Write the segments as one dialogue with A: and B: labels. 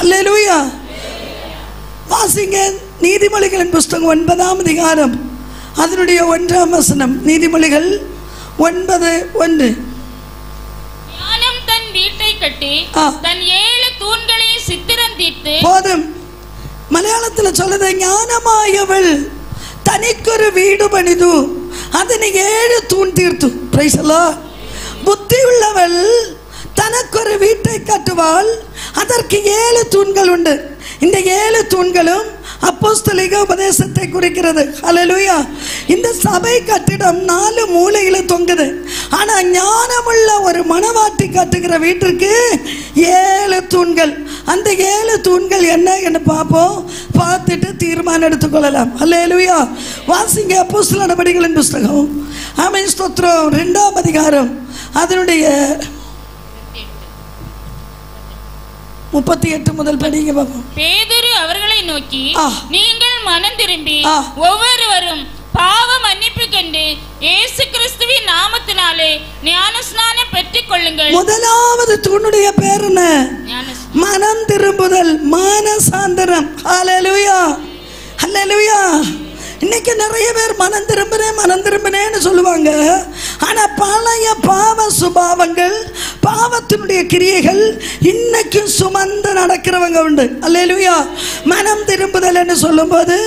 A: ஹல்லேலூயா. வாசிங்க நீதிமொழிகளின் புஸ்தகம் 9ஆம் அதிகாரம் அதனுடைய 1ஆம் வசனம். நீதிமொழிகள் 9:1.
B: ஞானம் தன் வீட்டை கட்டி தன் 7 தூண்களை சித்திரம் தீர்த்து. போதும்.
A: மலையாளத்தில் சொல்லுது, ஞானமாயவள் தனிக்கொரு வீடு பணிது அதனை 7 தூண் தீர்த்து. Price the Lord. புத்தி உள்ளவள் தனக்கொரு வீட்டை கட்டுவாள், அதற்கு 7 தூண்கள் உண்டு. இந்த 7 தூண்களும் அப்போஸ்தலிக உபதேசத்தை குறிக்கிறது. ஹல்லேலூயா. இந்த சபை கட்டிடம் 4 மூலையில தொங்குது. ஆனா ஞானமுள்ள ஒரு மணவாட்டி கட்டுகிற வீட்டிற்கு 7 தூண்கள். அந்த 7 தூண்கள் என்ன என்று பார்ப்போம். பார்த்துட்டு தீர்மானம் எடுத்துக்கொள்ளலாம். ஹல்லேலூயா. வாசிங்க அப்போஸ்தலர் நடபடிகளின் புஸ்தகம். ஆமென் ஸ்தோத்திரம். 2ஆம் அதிகாரம் அதனுடைய 38 முதல் படிங்க பாப்போம்.
B: பேதுரு அவர்களை நோக்கி, நீங்கள் மனம் திரும்பி ஒவ்வொருவரும் பாவ மன்னிப்பு கண்டு இயேசு கிறிஸ்துவின் நாமத்தினாலே ஞானஸ்நானம் பெற்றுக் கொள்ளுங்கள்.
A: முதலாவது தூணுடைய பேர் என்ன? மனம் திரும்புதல், மானசாந்தரம். ஹல்லேலூயா, ஹல்லேலூயா. இன்னைக்கு நிறைய பேர் மனம் திரும்பினேன்னு சொல்லுவாங்க. ஆனா பழைய பாவ சுபாவங்கள், பாவத்தினுடைய கிரியைகள் இன்னைக்கும் சுமந்து நடக்கிறவங்க உண்டு. அல்லேலூயா. மனம் திரும்புதல் என்று சொல்லும்போது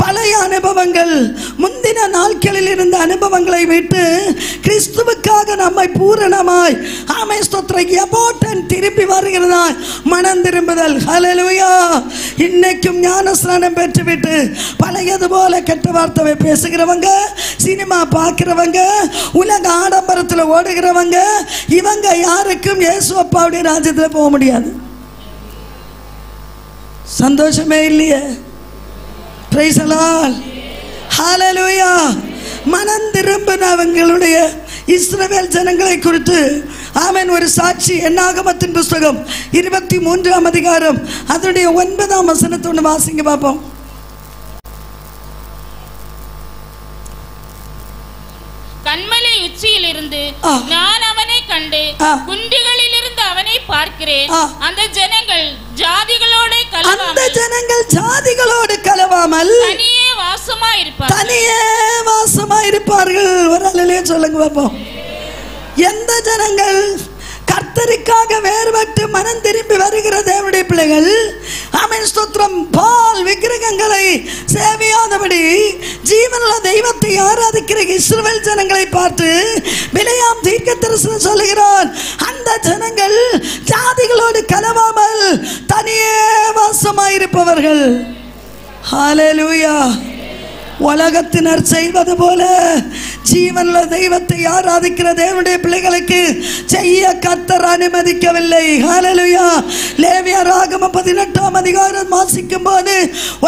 A: பழைய அனுபவங்கள், முந்தின நாட்களில் இருந்த அனுபவங்களை விட்டு கிறிஸ்துவுக்காக நம்மை பூரணமாய் ஆமென் ஸ்தோத்திரம் எபோட்டன் திரும்பி வருகிறதா மனம் திரும்புதல். அல்லேலூயா. இன்னைக்கும் ஞானஸ்நானம் பெற்றுவிட்டு பழையது போல கெட்ட வார்த்தை பேசுகிறவங்க, சினிமா பார்க்கிறவங்க, உலக ஆடம்பரத்தில் ஓடுகிறவங்க, இவங்க யாருக்கும் இயேசு அப்பாவுடைய ராஜ்யத்தில் போக முடியாது. சந்தோஷமே இல்லையே. Praise the lord. ஹல்லேலூயா. மனம் திரும்பினவங்களுடைய இஸ்ரவேல் ஜனங்களை குறித்து ஆமென் ஒரு சாட்சி. என்னாகமத்தின் புஸ்தகம் 23ஆம் அதிகாரம் அதனுடைய 9ஆம் வசனத்தை ஒன்று வாசிங்க பார்ப்போம்.
B: கண்மலை உச்சியில் இருந்து நான் அவனை கண்டு குன்றுகளில் இருந்து அவனை பார்க்கிறேன். அந்த ஜனங்கள் ஜாதிகளோடு கலவாமல் தனியே வாசமாயிருப்பார்கள். ஒரு அல்லேலூயா சொல்லுங்க பாப்போம். எந்த ஜனங்கள் கர்த்தருக்காக வேறுபட்டு மனம் திரும்பி வருகிற தேவனுடைய பிள்ளைகள், ஆமென் ஸ்தோத்திரம், பால் விக்கிரகங்களை சேவியாதபடி ஜீவனுள்ள தெய்வத்தை ஆராதிக்கிற இஸ்ரவேல் ஜனங்களை பார்த்து பிலேயாம் தீர்க்கதரிசனம் சொல்லுகிறான். அந்த ஜனங்கள் ஜாதிகளோடு கலவாமல் தனியே வாசமாயிருப்பவர்கள். ஹல்லேலூயா. உலகத்தினர் செய்வது போல ஜீவனுள்ள தெய்வத்தை ஆராதிக்கிற தேவனுடைய பிள்ளைகளுக்கு செய்ய கர்த்தர் அனுமதிக்கவில்லை. ஹல்லேலூயா. லேவியராகமம் 18ஆம் அதிகாரம் வாசிக்கும் போது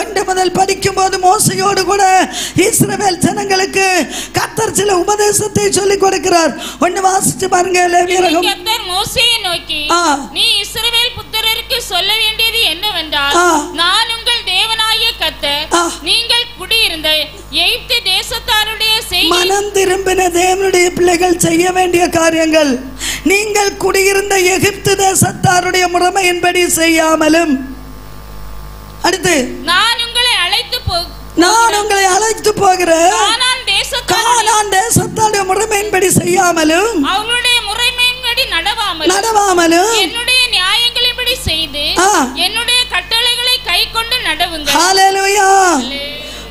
B: 1 முதல் படிக்கும் போது மோசையோடு கூட இஸ்ரவேல் ஜனங்களுக்கு கர்த்தர் சில உபதேசத்தை சொல்லிக் கொடுக்கிறார். ஒன்னு வாசிச்சு பாருங்க. லேவியராகமம். கர்த்தர் மோசேயை நோக்கி, நீ இஸ்ரவேல் புத்திரருக்கு சொல்ல வேண்டியது என்னவென்றால், நான் உங்கள் தேவனாகிய கர்த்தர், நீங்கள் குடியிருந்த எகிப்து தேசத்தாருடைய
A: மனம் திரும்பின தேவனுடைய பிள்ளைகள் செய்ய வேண்டிய காரியங்கள், நீங்கள் குடியிருந்த எகிப்து தேசத்தாருடைய முறைமையின்படி செய்யாமலும், அடுத்து நான் உங்களை அழைத்து போகிற கானான் தேசத்தாருடைய முறைமையின்படி செய்யாமலும், அவங்களுடைய முறைமையின்படி நடவாமலும் என்னுடைய நியாயங்களின்படி செய்து என்னுடைய கட்டளைகளை கைக்கொண்டு நடவுங்கள். ஹல்லேலூயா.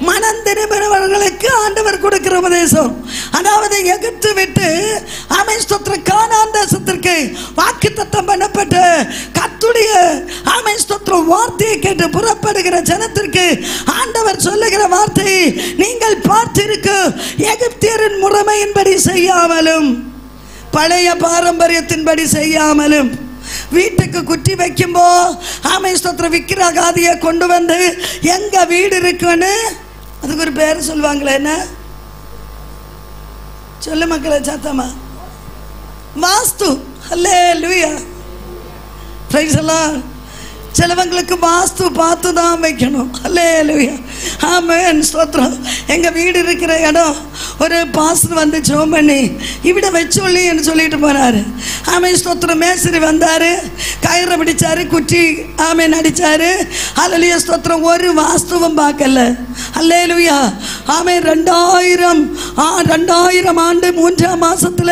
A: மனம் திரும்பினவர்களுக்கு ஆண்டவர் கொடுக்கிற உபதேசம், அதாவது எகிப்து விட்டு ஆமென் ஸ்தோத்திரம் கானான் தேசத்திற்கு வாக்குத்தத்தம் பண்ணப்பட்ட கர்த்தருடைய ஆமென் ஸ்தோத்திரம் வார்த்தையை கேட்டு புறப்படுகிற ஜனத்திற்கு ஆண்டவர் சொல்லுகிற வார்த்தை, நீங்கள் பார்த்திருக்கு எகிப்தியரின் முறைமையின்படி செய்யாமலும், பழைய பாரம்பரியத்தின்படி செய்யாமலும், வீட்டுக்கு குட்டி வைக்கும்போ ஆமென் ஸ்தோத்திரம் விக்கிரகாதியை கொண்டு வந்து எங்க வீடு இருக்குன்னு அதுக்கு ஒரு பேர் சொல்லுவாங்களே, என்ன சொல்லு மக்களை சத்தமா? Vastu. Hallelujah. Praise the lord. சிலவங்களுக்கு வாஸ்து பார்த்து தான் வைக்கணும். ஹல்லேலூயா. ஆமென் ஸ்தோத்திரம். எங்கள் வீடு இருக்கிற இடம் ஒரு பாஸ்டர் வந்து ஜெபம் பண்ணி இவிட வச்சொல்லின்னு சொல்லிட்டு போனார். ஆமென் ஸ்தோத்திரம். மேஸ்திரி வந்தார், கயிறை பிடிச்சாரு, குச்சி ஆமென் அடித்தார். அல்லேலூயா ஸ்தோத்திரம். ஒரு வாஸ்தவம் பார்க்கல. அல்லேலூயா ஆமென். 2000 ஆண்டு 3ஆம் மாசத்துல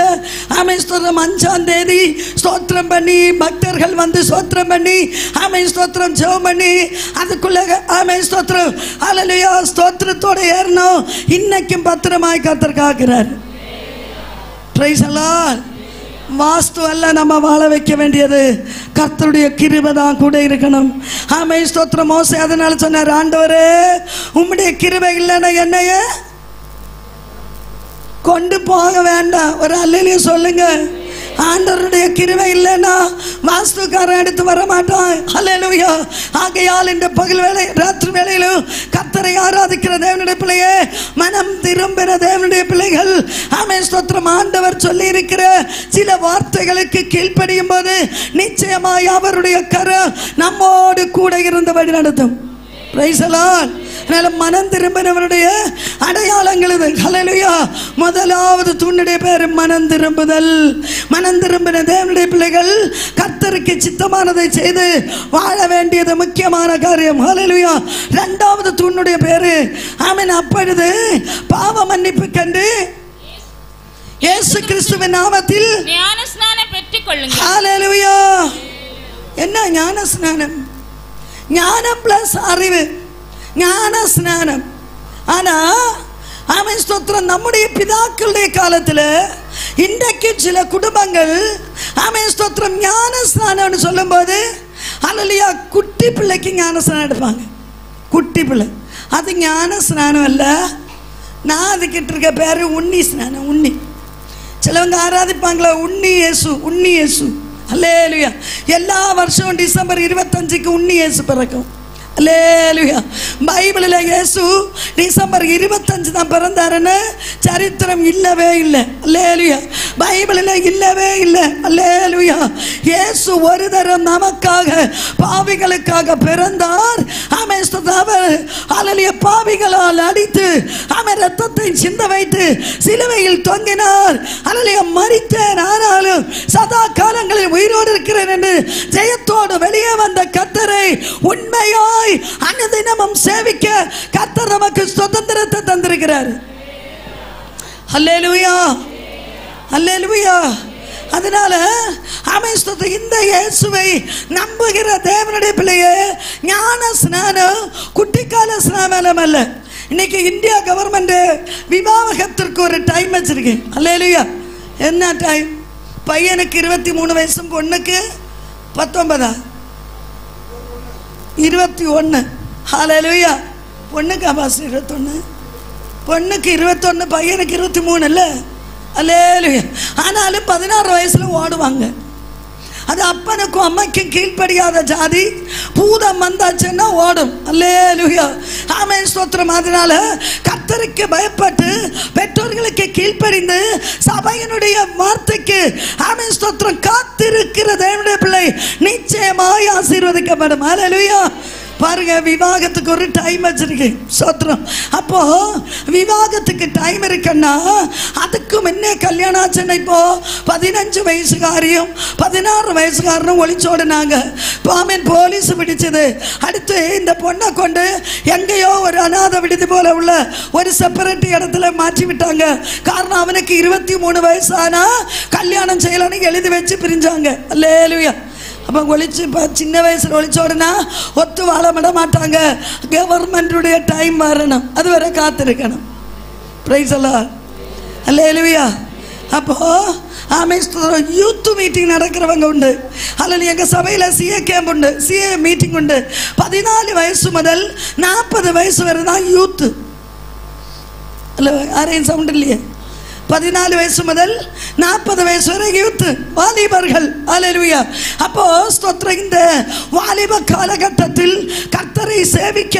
A: ஆமென் ஸ்தோத்திரம் 5ஆம் தேதி ஸ்தோத்திரம் பண்ணி பக்தர்கள் வந்து ஸ்தோத்திரம் பண்ணி ஆமென் ஸ்தோத்திரம் ஜெபம் பண்ணி அதுக்குள்ள ஆமென் ஸ்தோத்திரம் அல்லேலூயா ஸ்தோத்திரத்தோட ஏறணும். இன்னைக்கும் பத்திரமாய் கர்த்தர் காக்கிறார். Price the Lord. வாஸ்து அல்ல நம்ம வாழ வைக்க வேண்டியது, கர்த்தருடைய கிருபை தான் கூட இருக்கணும். ஆமென் ஸ்தோத்திரம். மோசே அதனால சொன்னார், ஆண்டவரே உம்முடைய கிருபை இல்லைன்னா என்னைய கொண்டு போக வேண்டாம். ஒரு அல்லேலூயா சொல்லுங்க. ஆண்டவருடைய கிருபை இல்லைன்னா வாஸ்துக்காரன் எடுத்து வர மாட்டான். அல்லேலூயா. ஆகையால் இந்த பகல் வேளை ராத்திரி வேளையிலும் கர்த்தரை ஆராதிக்கிற தேவனுடைய பிள்ளையே, மனம் திரும்பின தேவனுடைய பிள்ளைகள் ஆமென் ஸ்தோத்திரம். ஆண்டவர் சொல்லி இருக்கிற சில வார்த்தைகளுக்கு கீழ்ப்படியும் போது நிச்சயமாய் அவருடைய கரம் நம்மோடு கூட இருந்து வழி நடத்தும். Price the Lord. மனம் திரும்பினவருடைய அடையாளங்கள் இது. ஹல்லேலூயா. முதலாவது தூணுடைய பேர் மனம் திரும்புதல். மனம் திரும்பின தேவனுடைய பிள்ளைகள் கர்த்தருக்கு சித்தமானதை செய்து வாழ வேண்டியது முக்கியமான காரியம். ஹல்லேலூயா. இரண்டாவது தூணுடைய பேரு ஆமென். அப்பொழுது பாவ மன்னிப்பு கண்டு இயேசு கிறிஸ்துவின் நாமத்தில்
B: ஞானஸ்நானம் பெற்றுக்கொள்ளுங்கள்.
A: ஹல்லேலூயா. என்ன ஞான ஸ்நானம்? ஞானம் பிளஸ் அறிவு, ஞான ஸ்நானம். ஆனா ஆமென் ஸ்தோத்திரம். நம்முடைய பிதாக்களுடைய காலத்தில் இன்றைக்கு சில குடும்பங்கள் ஆமென் ஸ்தோத்திரம் ஞான ஸ்நானம்னு சொல்லும்போது அல்லேலூயா குட்டி பிள்ளைக்கு ஞான ஸ்நானம் எடுப்பாங்க. குட்டி பிள்ளை அது ஞான ஸ்நானம் அல்ல. நான் அதுக்கிட்ட இருக்க பேரு உண்ணி ஸ்நானம். உண்ணி சிலவங்க ஆராதிப்பாங்களா, உண்ணி இயேசு, உண்ணி இயேசு. அல்லேலூயா. எல்லா வருஷம் டிசம்பர் 25க்கு உண்ணி இயேசு பிறக்கும். அல்லேலூயா. பைபிளில் இயேசு டிசம்பர் 25 தான் பிறந்தாருன்னு சரித்திரம் இல்லவே இல்லை. அல்லேலூயா. பைபிளில் இல்லவே இல்லை. அல்லேலூயா. இயேசு ஒரு தரம் நமக்காக பாவிகளுக்காக பிறந்தார். ஆமென். அவர் அல்லேலூயா பாவிகளால் அடித்து ஆமென் ரத்தத்தை சிந்த வைத்து சிலுவையில் தொங்கினார். அல்லேலூயா. மரித்தேன் ஆனாலும் சதா காலங்களில் உயிரோடு இருக்கிறேன் என்று ஜெயத்தோடு வெளியே வந்த கர்த்தரை உண்மையாய் அனுதினமும் சேவிக்க கர்த்தர் நமக்கு சுதந்திரத்தை தந்திருக்கிறார். அல்லேலூயா. அல்லேலூயா. அதனால ஆமென் ஸ்தோத்திரம். இந்த இயேசுவை நம்புகிற தேவனுடைய பிள்ளையே, ஞான ஸ்நானம் குட்டிக்கால ஸ்நானம் அல்ல. இன்னைக்கு இந்தியா கவர்மெண்ட் விவாகத்திற்கு ஒரு டைம் வச்சிருக்கு. அல்லேலூயா. என்ன டைம்? பையனுக்கு 23 வயசும் பொண்ணுக்கு 19 21. ஹல்லேலூயா. பொண்ணுக்கு அபாஸ் 21, பொண்ணுக்கு 21, பையனுக்கு 23 இல்ல. அல்லேலூயா. ஆனாலும் 16 வயசுல ஓடுவாங்க. அது அப்பனுக்கும் அம்மைக்கும் கீழ்ப்படியாத ஜாதி. பூதம் வந்தாச்சுன்னா ஓடும். அல்லேலூயா. ஆமென் ஸ்தோத்திரம். அதனால கர்த்தருக்கு பயப்பட்டு பெற்றோர்களுக்கு கீழ்ப்படிந்து சபையினுடைய வார்த்தைக்கு ஆமென் ஸ்தோத்திரம் காத்திருக்கிற தேவனுடைய பிள்ளை நிச்சயமாய் ஆசீர்வதிக்கப்படும். அல்லேலூயா. பாருங்க, விவாகத்துக்கு ஒரு டைம் வச்சிருக்கு. ஸ்தோத்திரம். அப்போ விவாகத்துக்கு டைம் இருக்குன்னா அதுக்கு முன்னே கல்யாணம் ஆச்சுன்னா இப்போ 15 வயசுக்காரியும் 16 வயசுக்காரனும் ஒளிச்சோடுனாங்க. ஆமென். போலீஸ் பிடிச்சது. அடுத்து இந்த பொண்ணை கொண்டு எங்கேயோ ஒரு அநாத விடுதி போல உள்ள ஒரு செப்பரேட் இடத்துல மாற்றி விட்டாங்க. காரணம் அவனுக்கு 23 வயசானா கல்யாணம் செய்யலான்னு எழுதி வச்சு பிரிஞ்சாங்க. அல்லேலூயா. அப்போ ஒழிச்சு சின்ன வயசில் ஒழிச்சோடுனா ஒத்து வாழ விட மாட்டாங்க. கவர்மெண்ட்டுடைய டைம் வரணும், அது வரை காத்திருக்கணும். Praise the lord. அல்லேலூயா. அப்போ ஆமென். யூத் மீட்டிங் நடக்கிறவங்க உண்டு. அல்லது எங்கள் சபையில் சிஏ கேம்ப் உண்டு, சிஏ மீட்டிங் உண்டு. 14 வயசு முதல் 40 வயசு வரை தான் யூத்து. அல்ல யாரையும் சவுண்ட் இல்லையே. 14 வயசு முதல் 40 வயசு வரை யூத்து, வாலிபர்கள். அல்லேலூயா. அப்போ ஸ்தோத்திரம். இந்த வாலிப காலகட்டத்தில் கர்த்தரை சேவிக்க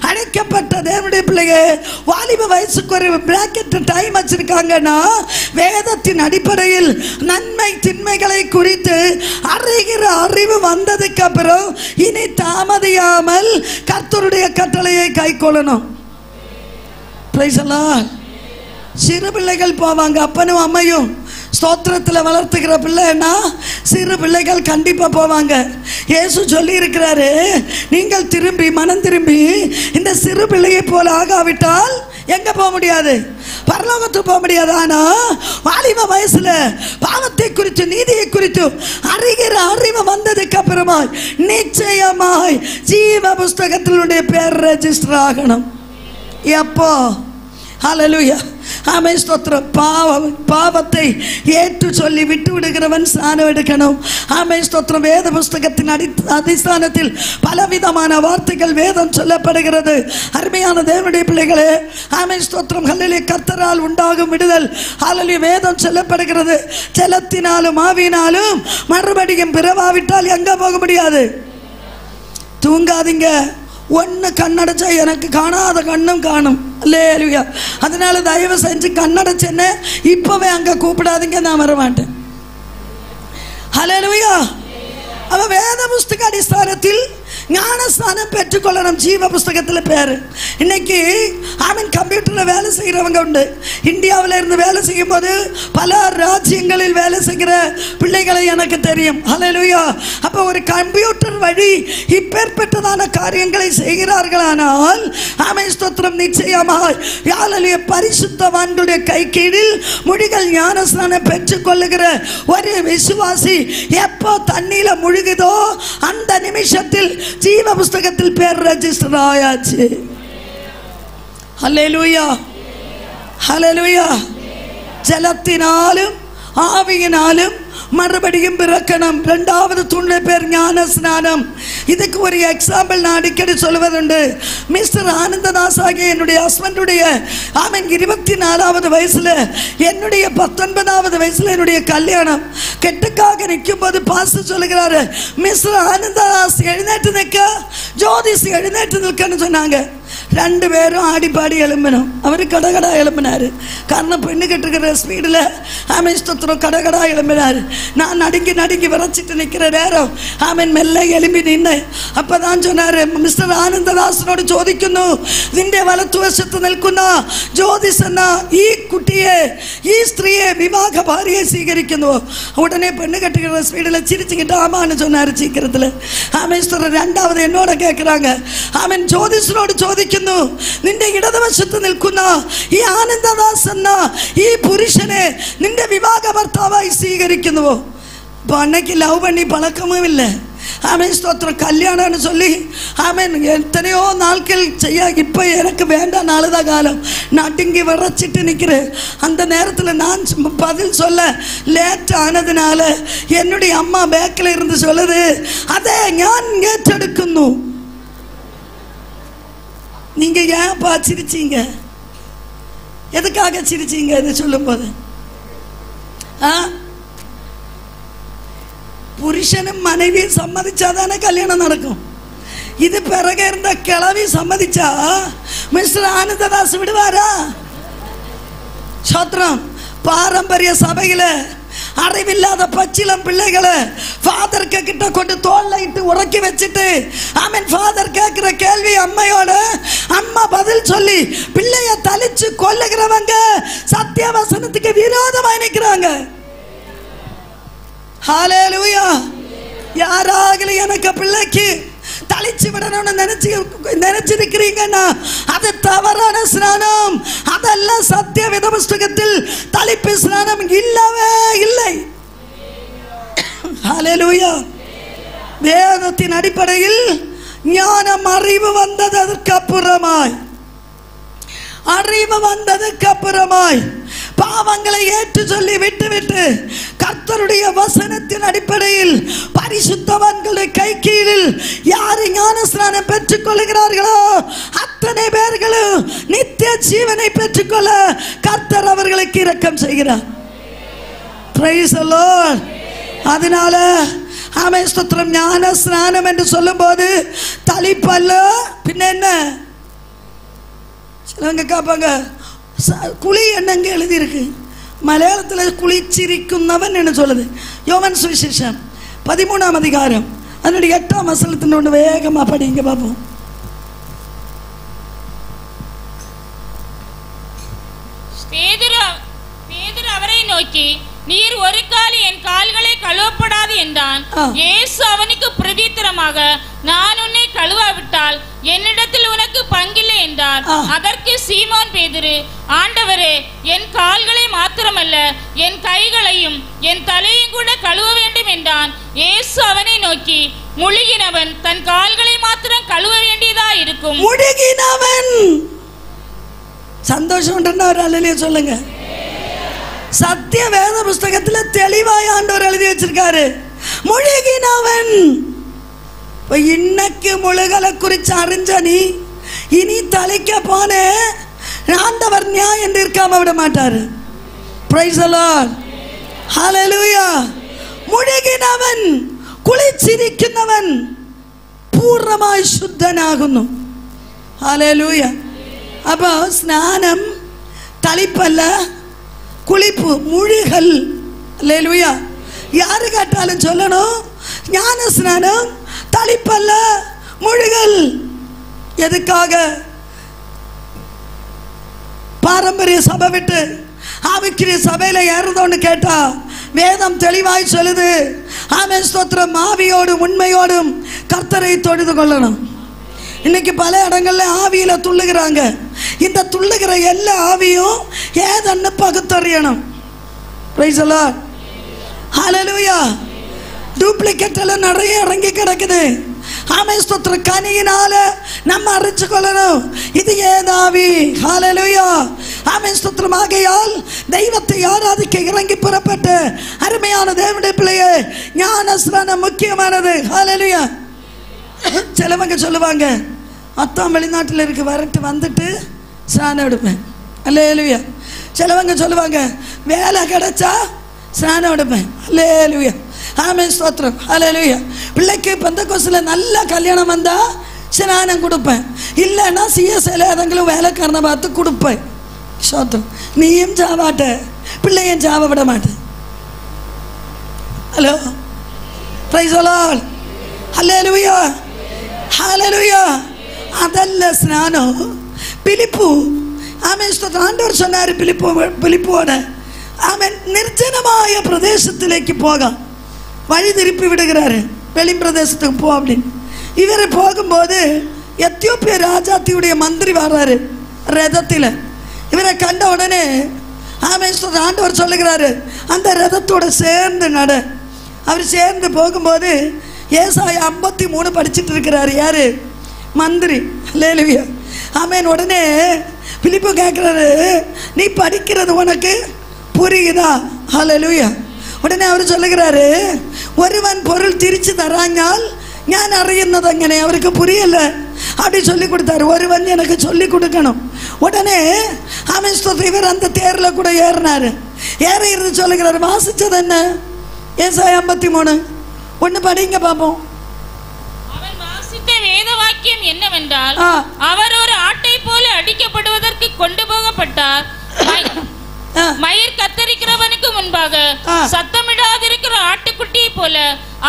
A: அழைக்கப்பட்ட தேவனுடைய பிள்ளையே, வாலிப வயசுக்கு ஒரு பிராக்கெட் டைம் வச்சிருக்காங்கன்னா வேதத்தின் அடிப்படையில் நன்மை தின்மைகளை குறித்து அறிகிற அறிவு வந்ததுக்கு அப்புறம் இனி தாமதியாமல் கர்த்தருடைய கட்டளையை கைக்கொள்ளணும். Price the Lord. சிறு பிள்ளைகள் போவாங்க, அப்பனும் அம்மையும் ஸ்தோத்திரத்தில் வளர்த்துக்கிற பிள்ளைன்னா சிறு பிள்ளைகள் கண்டிப்பாக போவாங்க. இயேசு சொல்லி இருக்கிறாரு, நீங்கள் திரும்பி மனம் திரும்பி இந்த சிறு பிள்ளையை போல ஆகாவிட்டால் எங்க போக முடியாது? பரலோகத்துக்கு போக முடியாது. ஆனா வாலிப வயசுல பாவத்தை குறித்து நீதியை குறித்து அறிகிற அறிவு வந்ததுக்கு அப்புறமாய் நிச்சயமாய் ஜீவ புஸ்தகத்தினுடைய பேர் ரெஜிஸ்டர் ஆகணும். எப்போ? ஹல்லேலூயா, ஆமென், ஸ்தோத்திரம். பாவத்தை ஏற்று சொல்லி விட்டு விடுகிறவன் ஸ்நானம் எடுக்கணும். ஆமென், ஸ்தோத்திரம். வேத புஸ்தகத்தின் அதிஸ்தானத்தில் பலவிதமான வார்த்தைகள் வேதம் சொல்லப்படுகிறது. அருமையான தேவனுடைய பிள்ளைகளே, ஆமென், ஸ்தோத்திரம். ஹல்லேலூயா, கர்த்தரால் உண்டாகும் விடுதல். ஹல்லேலூயா, வேதம் சொல்லப்படுகிறது. ஜலத்தினாலும் ஆவியினாலும் மறுபடியும் பிறவாவிட்டால் எங்க போக முடியாது? தூங்காதீங்க. ஒன்று கண்ணடைச்சா எனக்கு காணாத கண்ணும் காணும். அல்லேலூயா. அதனால தயவு செஞ்சு கண்ணடைச்சேன்னு இப்போவே அங்கே கூப்பிடாதீங்க, நான் வர மாட்டேன். அல்லேலூயா. அவன் வேத புஸ்தக அடிஸ்தானத்தில் ஞானஸ்தானம் பெற்றுக்கொள்ளணும். ஜீவ புஸ்தகத்தில் பேர். இன்னைக்கு ஆமீன் கம்ப்யூட்டரில் வேலை செய்கிறவங்க உண்டு. இந்தியாவில் இருந்து வேலை செய்யும் போது பல ராஜ்யங்களில் வேலை செய்கிற பிள்ளைகளை எனக்கு தெரியும். ஹல்லேலூயா. அப்போ ஒரு கம்ப்யூட்டர் வழி இப்பேற்பட்டதான காரியங்களை செய்கிறார்களானால் ஆமென், ஸ்தோத்திரம், நிச்சயமாக ஹல்லேலூயா பரிசுத்தவான்களுடைய கை கீழில் முடிகள் ஞானஸ்தானம் பெற்றுக்கொள்ளுகிற ஒரு விசுவாசி எப்போ தண்ணீர முழுகுதோ அந்த நிமிஷத்தில் ஜீவ புஸ்தகத்தில் பேர் ரெஜிஸ்டர் ஆயாச்சு. ஹல்லேலூயா, ஹல்லேலூயா. ஜலத்தினாலும் ஆவியினாலும் மறுபடியும் பிறக்கணும். இரண்டாவது தூண்ட பேர் ஞான ஸ்நானம். இதுக்கு ஒரு எக்ஸாம்பிள் நான் அடிக்கடி சொல்வதுண்டு. மிஸ்டர் ஆனந்ததாஸ் ஆகிய என்னுடைய ஹஸ்பண்டுடைய ஆமீன் 24வது வயசுல, என்னுடைய 19வது வயசுல என்னுடைய கல்யாணம். கெட்டுக்காக நிற்கும் போது பாஸ்டர் சொல்லுகிறாரு, மிஸ்டர் ஆனந்ததாஸ் எழுநேற்று நிற்க, ஜோதிஷ் எழுநேற்று நிற்கன்னு சொன்னாங்க. ரெண்டு பேரும் ஆடி பாடி எழும்பினோம். அவர் கடகடா எழும்பினாரு. காரணம் பெண்ணு கட்டுக்கிற ஸ்பீடில் ஆமீன், ஸ்தோத்திரம், கடகடா எழும்பினாரு. நான் நடுங்கி நடுங்கி விரைச்சிட்டு நிற்கிற நேரம் ஆமீன் மெல்ல எழும்பி நின்னேன். அப்பதான் சொன்னாரு, மிஸ்டர் ആനന്ദദാസിനോട് ചോദിക്കുന്നു, നിന്റെ വലത്തുവശത്ത് നിൽക്കുന്ന ജ്യോതിഷെന്ന ഈ കുട്ടിയെ, ഈ സ്ത്രീയെ വിവാഹ ഭാര്യയെ സ്വീകരിക്കുന്നുവോ? ഉടനെ പെണ്ണ് കെട്ടുകിற ஸ்பீடில் சிரிச்சுக்கிட்டு ஆமான்னு சொன்னாரு சீக்கிரத்தில். ஆமீன், ஸ்தோத்திரம். ரெண்டாவது என்னோட கேட்குறாங்க, ஆமீன், ജ്യോതിഷനോട് ചോദിക്കുന്നു, നിന്റെ ഇടതുവശത്ത് നിൽക്കുന്ന ഈ ആനന്ദദാസ് എന്ന ഈ പുരുഷനെ നിന്റെ വിവാഹ ഭർത്താവായി സ്വീകരിക്കുന്നുവോ? இப்போ அன்னைக்கு லவ் பண்ணி பழக்கமும் இல்லை. ஆமீன், ஸ்தோத்திரம். கல்யாணம்னு சொல்லி ஆமீன் எத்தனையோ நாட்கள் செய்ய, இப்போ எனக்கு வேண்டாம் நாளுதா காலம் நடுங்கி விரைச்சிட்டு நிற்கிறேன். அந்த நேரத்தில் நான் பதில் சொல்ல லேட் ஆனதுனால என்னுடைய அம்மா பேக்கில் இருந்து சொல்லுது, அதை ஞான் ஏற்றெடுക്കുന്നു. நீங்க ஏன்பா சிரிச்சீங்க? எதுக்காக சிரிச்சீங்க இதை சொல்லும் போது? புருஷனும் மனைவியும் சம்மதிச்சாதானே கல்யாணம் நடக்கும். இது பிறகு இருந்த கிளவி சம்மதிச்சா மிஸ்டர் ஆனந்ததாஸ் விடுவாரா? சோத்ரம். பாரம்பரிய சபையில அறிவில்லாத பச்சிலம் பிள்ளைகளை ஃபாதர் கிட்ட கொண்டு தோல்ல இட்டு உறக்கி வச்சுட்டு ஆமீன் ஃபாதர் கேட்கிற கேள்வி அம்மையோட அம்மா பதில் சொல்லி பிள்ளைய தலிச்சு கொல்லுகிறவங்க சத்திய வசனத்துக்கு விரோதமா நிற்கிறாங்க. ஹல்லேலூயா. யாராகலும் எனக்கு பிள்ளைக்கு தலிச்சு விடணும்னு நினைச்சிருக்கிறீங்கன்னா அது தவறான ஸ்நானம். அதெல்லாம் சத்திய வேத புஸ்தகத்தில் தலிப்பு ஸ்நானம் இல்லவே இல்லை. ஹல்லேலூயா. வேதத்தின் அடிப்படையில் ஞானம் அறிவு வந்தது அதற்கு அப்புறமாய், அறிவு வந்ததுக்கு அப்புறமாய் பாவங்களை ஏற்று சொல்லி விட்டுவிட்டு கர்த்தருடைய வசனத்தின் அடிப்படையில் பரிசுத்தவான்களுடைய கை கீழில் யார் ஞானஸ்நானம் பெற்றுக் கொள்கிறார்களோ அத்தனை பேர்களும் நித்திய ஜீவனை பெற்றுக்கொள்ள கர்த்தர் அவர்களுக்கு இரக்கம் செய்கிறார். Praise the Lord. அதனால ஆமென், ஸ்தோத்திரம். ஞான ஸ்நானம் என்று சொல்லும் போது தலிப்பல்ல, பின்ன என்ன? சிலவங்க கேட்பாங்க, குழி என்னங்க எழுதியிருக்கு? மலையாளத்தில் குளிச்சிரிക്കുന്നவன் என்ன சொல்லுது? யோவான் சுவிசேஷம் 13ஆம் அதிகாரம் அதனுடைய 8ஆம் வசனத்தினோட வேகமாக படிங்க பார்ப்போம்.
B: என்றான். இயேசு அவனுக்கு பிரதித்திரமாக, நான் உன்னை கழுவாவிட்டால் என்னிடத்தில் உனக்கு பங்கில்லை என்றார். அதற்கு சீமோன் பேதுரு, ஆண்டவரே, என் கால்களை மாத்திரமல்ல என் கைகளையும் என் தலையும் கூட கழுவ வேண்டும் என்றான். இயேசு அவனை நோக்கி, முழுகினவன் தன் கால்களை மாத்திரம் கழுவ வேண்டியதா இருக்கும்.
A: முழுகினவன் சந்தோஷம் ஒரு அல்லையே சொல்லுங்க. சத்திய வேத புஸ்தகத்தில் தெளிவாய் ஆண்டவர் எழுதி வச்சிருக்காரு, முழுகினவன். இன்னைக்கு முழுகலை குறிச்சு அறிஞ்ச நீ இனி தலைக்க போன ஆண்டவர் நியாயம் நிற்காம விட மாட்டாரு. பிரைஸ் தி லார்ட், ஹல்லேலூயா. മുഴുകിനവൻ കുളിച്ചിരിക്കുന്നവൻ പൂർണ്ണമായി ശുദ്ധനാകുന്നു. ഹല്ലേലൂയ. അപ്പോൾ സ്നാനം തളിപ്പല്ല, കുളിപ്പ്, മുഴുകൽ. ഹല്ലേലൂയ. யாரு கேட்டாலும் சொல்லணும், ஞான ஸ்நானம் தளிப்பல்ல, முழுகல். எதுக்காக? பாரம்பரிய சபை விட்டு ஆவிக்குரிய சபையில ஏறுதோன்னு கேட்டா வேதம் தெளிவாய் சொல்லுது, ஆமென் ஸ்தோத்திரம், ஆவியோடும் உண்மையோடும் கர்த்தரை தொழுது கொள்ளணும். இன்னைக்கு பல இடங்கள்ல ஆவியில துள்ளுகிறாங்க. இந்த துள்ளுகிற எல்லா ஆவியும் ஏதன்னு பகுத்தறியணும். Praise the lord, hallelujah. Duplicate எல்லாம் நிறைய இறங்கி கிடக்குது. ஆமென் ஸ்தோத்திரம். கனியினால நம்ம அறிச்சு கொள்ளணும் இது ஏதாவி. ஹல்லேலூயா. ஆமென் ஸ்தோத்திரம். ஆகையால் தெய்வத்தை ஆராதிக்க இறங்கி புறப்பட்ட அருமையான தேவனுடைய பிள்ளையே, ஞான ஸ்நானம் முக்கியமானது. ஹல்லேலூயா. சிலவங்க சொல்லுவாங்க, அத்தான் வெளிநாட்டில் இருக்கு, வரட்டு வந்துட்டு ஸ்நானம் எடுப்பேன். ஹல்லேலூயா. சிலவங்க சொல்லுவாங்க, வேலை கிடைச்சா ஸ்நானம் எடுப்பேன். ஹல்லேலூயா. ஆமென் ஸ்தோத்திரம். ஹல்லேலூயா. பிள்ளைக்கு பெந்தகோஸ்துல நல்ல கல்யாணம் வந்தா ஸ்நானம் கொடுப்பேன், இல்லைன்னா சிஎஸ்ஐல அதங்களும் வேலைக்காரனை பார்த்து கொடுப்பேன். ஸ்தோத்திரம். நீயும் ஜாவாட்ட, பிள்ளையும் ஜாவ விட மாட்டேன். ஹலோ, பிரைஸ் தி லார்ட், ஹல்லேலூயா, ஹல்லேலூயா. அதல்ல ஸ்நானம். பிலிப்பு, ஆமென் ஸ்தோத்திரம். ஆண்டவர் சொன்னார் பிலிப்போட, ஆமென், நிர்ஜனமாய பிரதேசத்திലേക്ക് போக வழி திருப்பி விடுகிறாரு. வெளி பிரதேசத்துக்கு போ அப்படின்னு. இவர் போகும்போது எத்தியோப்பிய ராஜாத்தியுடைய மந்திரி வர்றாரு ரதத்தில். இவரை கண்ட உடனே ஆமென் ஆண்டவர் சொல்லுகிறாரு, அந்த ரதத்தோட சேர்ந்து நட. அவர் சேர்ந்து போகும்போது ஏசாயா 53 படிச்சுட்டு இருக்கிறாரு. யாரு? மந்திரி. ஹல்லேலூயா. ஆமென். உடனே பிலிப்பு கேட்குறாரு, நீ படிக்கிறது உனக்கு புரியுதா? ஹல்லேலூயா. உடனே அவர் சொல்லுகிறாரு, ஒருவன் பொருள் തിരിച്ചു തരാഞ്ഞാൽ ഞാൻ അറിയുന്നത് എങ്ങനെ? அவருக்கு புரியல. அப்படி சொல்லி கொடுத்தாரு. ஒருவன் எனக்கு சொல்லி கொடுக்கணும். உடனே ஆமென் ஸ்தோத்திரம். இவர் அந்த தேர்ல கூட ஏறினாரு. ஏறி இருந்து சொல்லுகிறாரு, வாசிச்சது என்ன? ஏசாயா 53 ஒன்று படிங்க பாப்போம்.
B: அவன் வாசித்த வேத வாக்கியம் என்னவென்றால், அவர் ஒரு ஆட்டை போல அடிக்கப்படுவதற்கு கொண்டு போகப்பட்டார். மயிர் கத்தரிக்கிறவனுக்கு முன்பாக சத்தமிடாதிருக்கிற ஆட்டுக்குட்டியை போல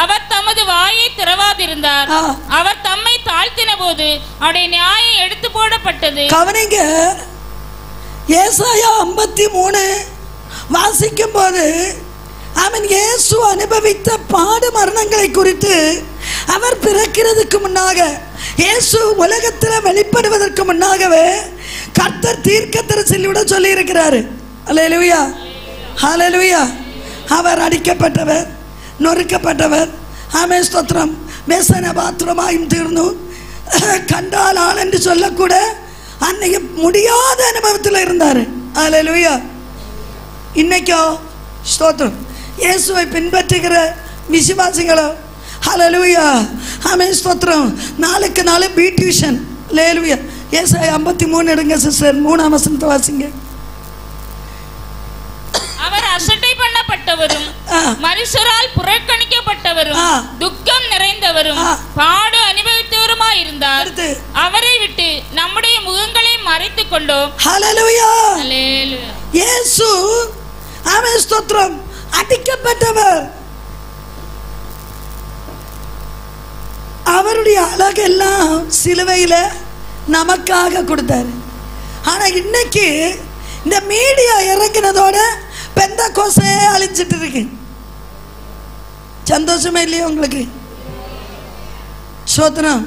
B: அவர் தமது வாயை திறவாதிருந்தார். அவர் தம்மை தாழ்த்தின போது அவருடைய நியாயம் எடுத்து போடப்பட்டது.
A: கவனிங்க, ஏசாயா 53 வாசிக்கும் போது அவன் இயேசு அனுபவித்த பாடு மரணங்களை குறித்து, அவர் பிறக்கிறதுக்கு முன்னாக, இயேசு உலகத்தில் வெளிப்படுவதற்கு முன்னாகவே கர்த்தர் தீர்க்கதரிசியோட சொல்லி இருக்கிறாரு. ஹல்லேலூயா, ஹல்லேலூயா. அவர் அடிக்கப்பட்டவர், நொறுக்கப்பட்டவர், ஆமென் ஸ்தோத்திரம், വ്യസന പാത്രമായും തീർന്നു. കണ്ടാൽ ആളെന്ന് ചൊല്ലக்கூட அன்னைக்கு முடியாத அனுபவத்தில் இருந்தார். ஹல்லேலூயா. இன்னைக்கோ ஸ்தோத்திரம், இயேசுவை பின்பற்றுகிற விசுவாசிகளோ ஹல்லேலூயா, ஆமென் ஸ்தோத்திரம், நாளுக்கு நாள் பியூட்டிஷியன். ஹல்லேலூயா. ஏசாயா 53 எடுங்க சிஸ்டர், 3ஆம் வசனத்தை வாசிங்க.
B: அவர் அசட்டை பண்ணப்பட்டவரும் மனுஷரால் புறக்கணிக்கப்பட்டவரும் துக்கம் நிறைந்தவரும் பாடு அனுபவித்தவருமாய் இருந்தார். அவரை விட்டு நம்முடைய முகங்களை மறைத்துக் கொண்டோம். ஹல்லேலூயா, ஹல்லேலூயா.
A: இயேசு ஆமென் ஸ்தோத்திரம் அடிக்கப்பட்டவர். அவருடைய அழகெல்லாம் சிலுவையில நமக்காக கொடுத்தாரு. ஆனா இன்னைக்கு இந்த மீடியா இறங்கினதோட பெந்தகோஸ்தே அழிஞ்சிட்டு இருக்கு. சந்தோஷமே இல்லையா உங்களுக்கு? சோதனம்.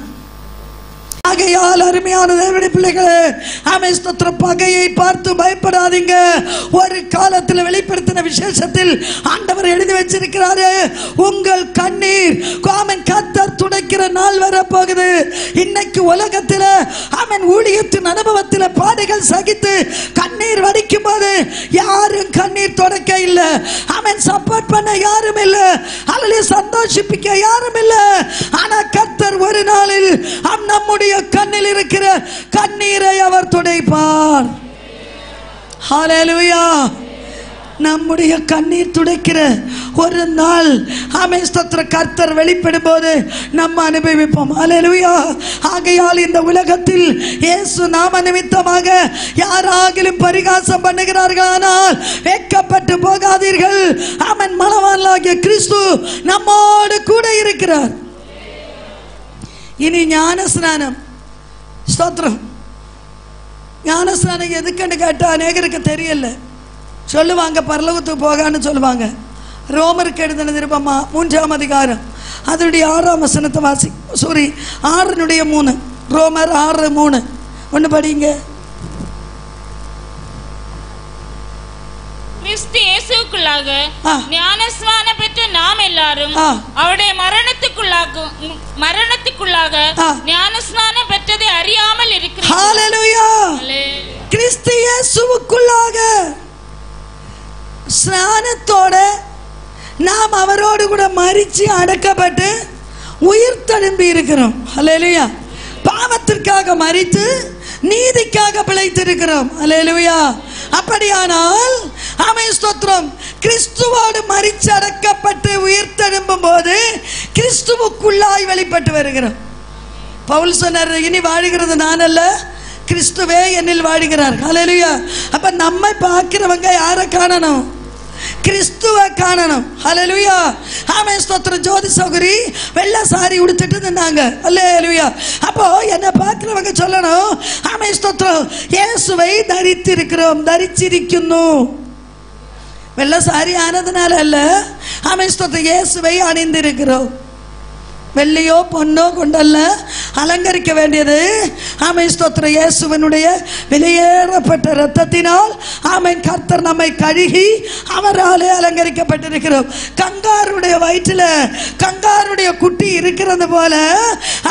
A: ஆகையால் அருமையான தேவனுடைய பிள்ளைகளே, ஆமென் ஸ்தோத்திரம். பகையை பார்த்து பயப்படாதீங்க. ஒரு காலத்தில் வெளிப்படுத்தின விசேஷத்தில் ஆண்டவர் எழுதி வச்சிருக்கிறாரு, உங்கள் கண்ணீர் ஆமென் கர்த்தர் துடைக்கிற நாள் வர போகுது. இன்னைக்கு உலகத்தில் ஆமென் ஊழியத்தின் அனுபவத்தில் பாடுகள் சகித்து கண்ணீர் வடிக்கும் போது யாரும் கண்ணீர் துடைக்க இல்லை. ஆமென் சப்போர்ட் பண்ண யாரும் இல்லை. அல்லது சந்தோஷிப்பிக்க யாரும் இல்லை. ஆனா கர்த்தர் ஒரு நாளில் நம்முடைய கண்ணில் இருக்கிற கண்ணீரை அவர் துடைப்பார். ஹல்லேலூயா. நம்முடைய கண்ணீர் துடைக்கிற ஒரு நாள் ஆமென் ஸ்தோத்திரம் கர்த்தர் வெளிப்படும் போது நம்ம அனுபவிப்போம். ஹல்லேலூயா. ஆகையால் இந்த உலகத்தில் இயேசு நாம நிமித்தமாக யாராகிலும் பரிகாசம் பண்ணுகிறார்களானால் வெட்கப்பட்டு போகாதீர்கள். ஆமென். மணவாளனாகிய கிறிஸ்து நம்மோடு கூட இருக்கிறார். இனி ஞானஸ்நானம். ஸ்தோத்திரம். ஞானஸ்நானம் எதுக்குன்னு கேட்டால் அநேகருக்கு தெரியல. சொல்லுவாங்க பரலோகத்துக்கு போகான்னு சொல்லுவாங்க. ரோமருக்கு எழுதின நிருபமா 3ஆம் அதிகாரம் அதனுடைய 6ஆம் வசனத்தை 6:3. ரோமர் 6:3 ஒன்று படிங்க.
B: கிறிஸ்து இயேசுவுக்குள்ளாக ஞானஸ்நானம் பெற்ற நாம் எல்லாரும் அவருடைய மரணத்துக்குள்ளாக ஞானஸ்நானம் பெற்றதை அறியாமல் இருக்கிறோம்.
A: ஹல்லேலூயா. கிறிஸ்து இயேசுவுக்குள்ளாக ஸ்நானத்தோட நாம் அவரோடு கூட மரிச்சு அடக்கப்பட்டு உயிர் தழும்பி இருக்கிறோம். ஹல்லேலூயா. பாவத்திற்காக மரித்து நீதிக்காக பிழைத்திருக்கிறோம். ஹல்லேலூயா. அப்படியானால் ஆமென் ஸ்தோத்திரம் கிறிஸ்துவோடு மரிச்சு அடக்கப்பட்டு உயிர் தழும்பும் போது கிறிஸ்துவுக்குள்ளாய் வெளிப்பட்டு வருகிறோம். பவுல் சொன்னார், இனி வாழுகிறது நான் அல்ல, கிறிஸ்துவே என்னில் வாழுகிறார். ஹல்லேலூயா. அப்ப நம்மை பார்க்கிறவங்க யாரை காணணும்? கிறிஸ்துவை காணணும். ஹல்லேலூயா. ஆமென் ஸ்தோத்திரம். ஜோதி சௌகரி வெள்ளை சாரி உடுத்திட்டு இருந்தாங்க. ஹல்லேலூயா. அப்போ என்ன பார்க்கிறவங்க சொல்லணும், ஆமென் ஸ்தோத்திரம் இயேசுவை தரித்திருக்கிறோம், தரிச்சிருക്കുന്നു. வெள்ளை சாரி ஆனதுனால அல்ல, ஆமென் ஸ்தோத்திரம் இயேசுவை அணிந்திருக்கிறோம். வெள்ளியோ பொன்னோ கொண்டல்ல அலங்கரிக்க வேண்டியது ஆமென் ஸ்தோத்திரம் இயேசுவினுடைய வெளியேறப்பட்ட இரத்தத்தினால் ஆமென் கர்த்தர் நம்மை கழுகி அவராலே அலங்கரிக்கப்பட்டிருக்கிறோம். கங்காருடைய வயிற்றில் கங்காருடைய குட்டி இருக்கிறது போல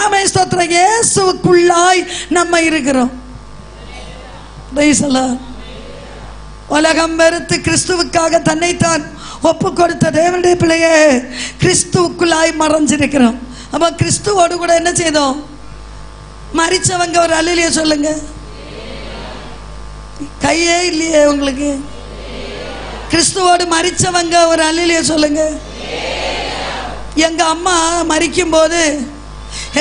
A: ஆமென் ஸ்தோத்திரம் இயேசுவுக்குள்ளாய் நம்ம இருக்கிறோம். உலகம் வெறுத்து கிறிஸ்துவுக்காக தன்னைத்தான் ஒப்பு கொடுத்த தேவனுடைய பிள்ளையே, கிறிஸ்துவுக்குள்ளாய் மறைஞ்சிருக்கிறோம். அப்ப கிறிஸ்துவோடு கூட என்ன செய்தோம்? மரிச்சவங்க ஒரு அல்லேலூயா சொல்லுங்க. கையே இல்லையே உங்களுக்கு? கிறிஸ்துவோடு மரிச்சவங்க ஒரு அல்லேலூயா சொல்லுங்க. எங்க அம்மா மரிக்கும் போது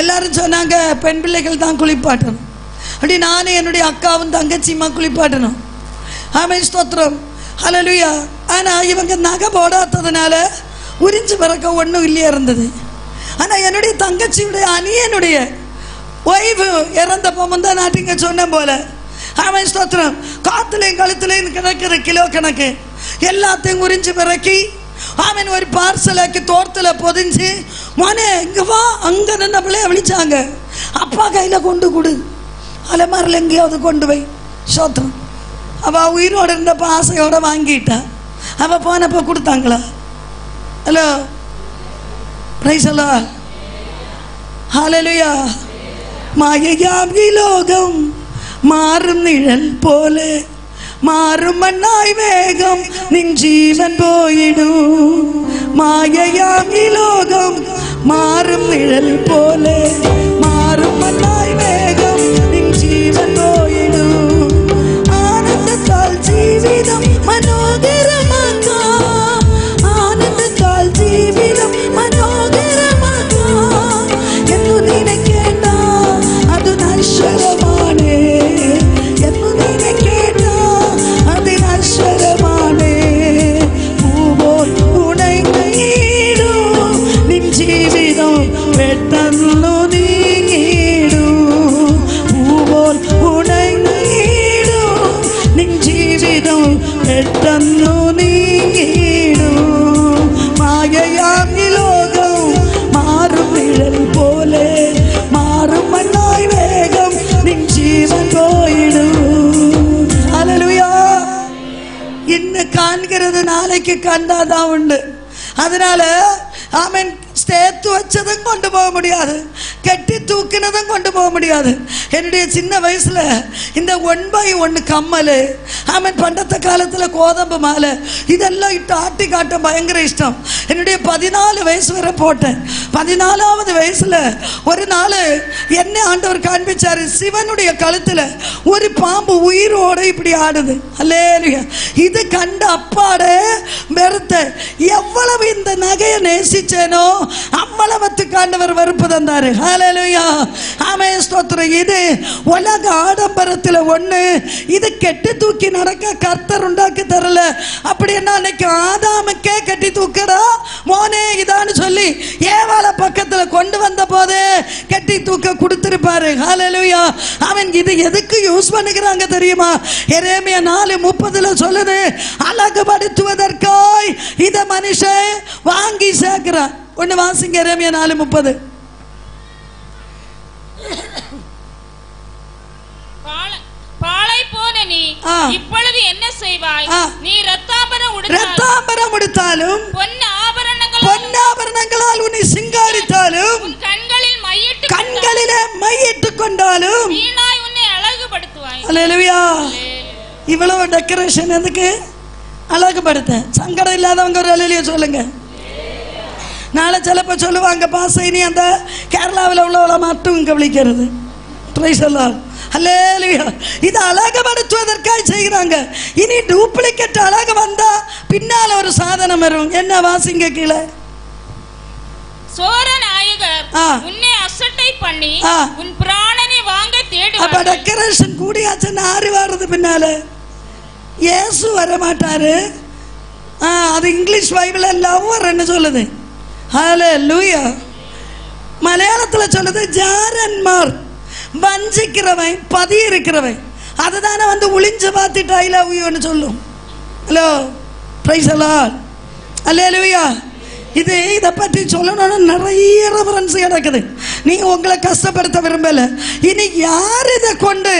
A: எல்லாரும் சொன்னாங்க பெண் பிள்ளைகள் தான் குளிப்பாட்டணும். அப்படி நானும் என்னுடைய அக்காவும் தங்கச்சியுமா குளிப்பாட்டணும். ஆமென் ஸ்தோத்திரம். ஹல்லேலூயா. ஆனா இவங்க நகை போடாததுனால உறிஞ்சு பிறக்க ஒன்றும் இல்லையா இருந்தது. ஆனா என்னுடைய தங்கச்சியுடைய அணியனுடைய ஒய்வு இறந்தப்போ முந்தா நாட்டிங்க சொன்ன போல ஆமென் ஸ்தோத்திரம் காத்துலையும் கழுத்துலையும் கிடக்கிற கிலோ கணக்கு எல்லாத்தையும் உறிஞ்சு பிறக்கி ஆமென் ஒரு பார்சலாக்கி தோட்டத்தில் பொதிஞ்சு மோனே இங்க வா அங்க நின்ன பிள்ளைய விழிச்சாங்க. அப்பா கையில கொண்டு கொடு, அலமாரில் எங்கேயாவது கொண்டு போய். ஸ்தோத்திரம். அவள் உயிரோடு இருந்தப்போ ஆசையோடு வாங்கிட்டா. அவள் போனப்போ கொடுத்தாங்களா? Hello praise the lord. Hallelujah. மாயையாம் லோகம் மாறும் நிழல் போல மாறும் மண்ணாய் வேகம் நின் ஜீவன் போயிடும். மாயையாம் லோகம் மாறும் நிழல் போல மாறும் மண்ணாய் வேகம் நின் ஜீவன் போயிடும். ജീവിതം മനോഹരമാക്കാം, ആനന്ദത്താൽ ജീവിതം മനോഹരമാക്കാം. എന്നു നിനക്കേണ്ട അത് നശ്വരമാണ്, എന്നു നിനക്കേണ്ട അത് നശ്വരമാണ്. പൂവോൽ ഉണങ്ങിയിടും നിൻ ജീവിതം പെട്ടെന്നു നീ காண்கிறது நாளைக்கு கண்டாதான் உண்டு. அதனால ஆமென், சேர்த்து வச்சதும் கொண்டு போக முடியாது, கட்டி தூக்கினதும் கொண்டு போக முடியாது. என்னுடைய சின்ன வயசுல இந்த 1x1 கம்மல், ஆமென், பண்டத்த காலத்துல கோதம்பு மாலை, இதெல்லாம் இட்டு ஆட்டி காட்ட பயங்கர இஷ்டம். என்னுடைய 14 வயசு வரை போட்டேன். 14வது வயசுல ஒரு நாள் என்ன ஆண்டவர் காண்பிச்சாரு, சிவனுடைய கழுத்துல ஒரு பாம்பு உயிரோட இப்படி ஆடுது. அல்லேலூயா. இது கண்ட அப்பாட வெறுத்த, எவ்வளவு இந்த நகையை நேசிச்சேனோ அவ்வளவுக்கு ஆண்டவர் வெறுப்பு தந்தாரு. ஹல்லேலூயா. ஆமென், ஸ்தோத்திரம். இது உலக ஆடம்பரத்தில் ஒண்ணு, இது கெட்டி தூக்கி நடக்க கர்த்தர் உண்டாக்கி தரல. அப்படி என்ன அன்னைக்கு ஆதாமுக்கே கட்டி தூக்கடா மோனே இதான்னு சொல்லி ஏவாள பக்கத்துல கொண்டு வந்த போதே கட்டி தூக்க கொடுத்திருப்பாரு. ஹல்லேலூயா. அவன் இது எதுக்கு யூஸ் பண்ணுகிறாங்க தெரியுமா? எரேமியா 4:30 சொல்லுது, அழகுபடுத்துவதற்காய் இத மனுஷன் வாங்கி சேர்க்கிறான். ஒன்னு வாசிங்க, எரேமியா 4:30.
B: பாலை போன நீ இப்பொழுது என்ன செய்வாய்? நீ ரத்தாம்பரம்
A: உடுத்தாலும் பொன்னாபரணங்களால் உன்னை சிங்காரித்தாலும் கண்களிலே மையிட்டு கொண்டாலும்
B: வீணாய் உன்னை அழகுபடுத்துவாய்.
A: அல்லேலூயா. இவ்வளவு டெக்கரேஷன் எதுக்கு? அழகுபடுத்த. சங்கடம் இல்லாதவங்க ஒரு அல்லேலூயா சொல்லுங்க. நாளை சிலப்ப சொல்லுவாங்க, பாச இனி அந்த கேரளாவில் உள்ளவளை மட்டும் இங்கே விழிக்கிறது. Price the lord. அல்லேலூயா. இது அழகுபடுத்துவதற்காக செய்கிறாங்க. இனி டூப்ளிகேட் அழகு வந்தா பின்னால ஒரு சாதனம் வரும். என்ன வாசிங்க கீழே.
B: சோரநாயகர் உன்னை அசட்டை பண்ணி உன் பிராணனை வாங்க தேடுவார்கள்.
A: அப்ப டெக்கரேஷன் கூடியாச்சுன்னு ஆறு வாடுறது பின்னால இயேசு வர மாட்டாரு. அது இங்கிலீஷ் பைபிள்ல லவ்வர்ன்னு சொல்லுது. ஹல்லேலூயா. மலையாளத்துல சொல்லுது ஜாரன்மார், வஞ்சிக்கிறவன், பதி இருக்கிறவன். அதுதானே வந்து ஒளிஞ்சு பார்த்துட்டு ஐ லவ் யூன்னு சொல்லும். Hello, praise the lord. Hallelujah. இதை பற்றி சொல்லணும்னு நிறைய ரெஃபரன்ஸ் கிடக்குது. நீங்க உங்களை கஷ்டப்படுத்த விரும்பல. இனி யார் இதை கொண்டு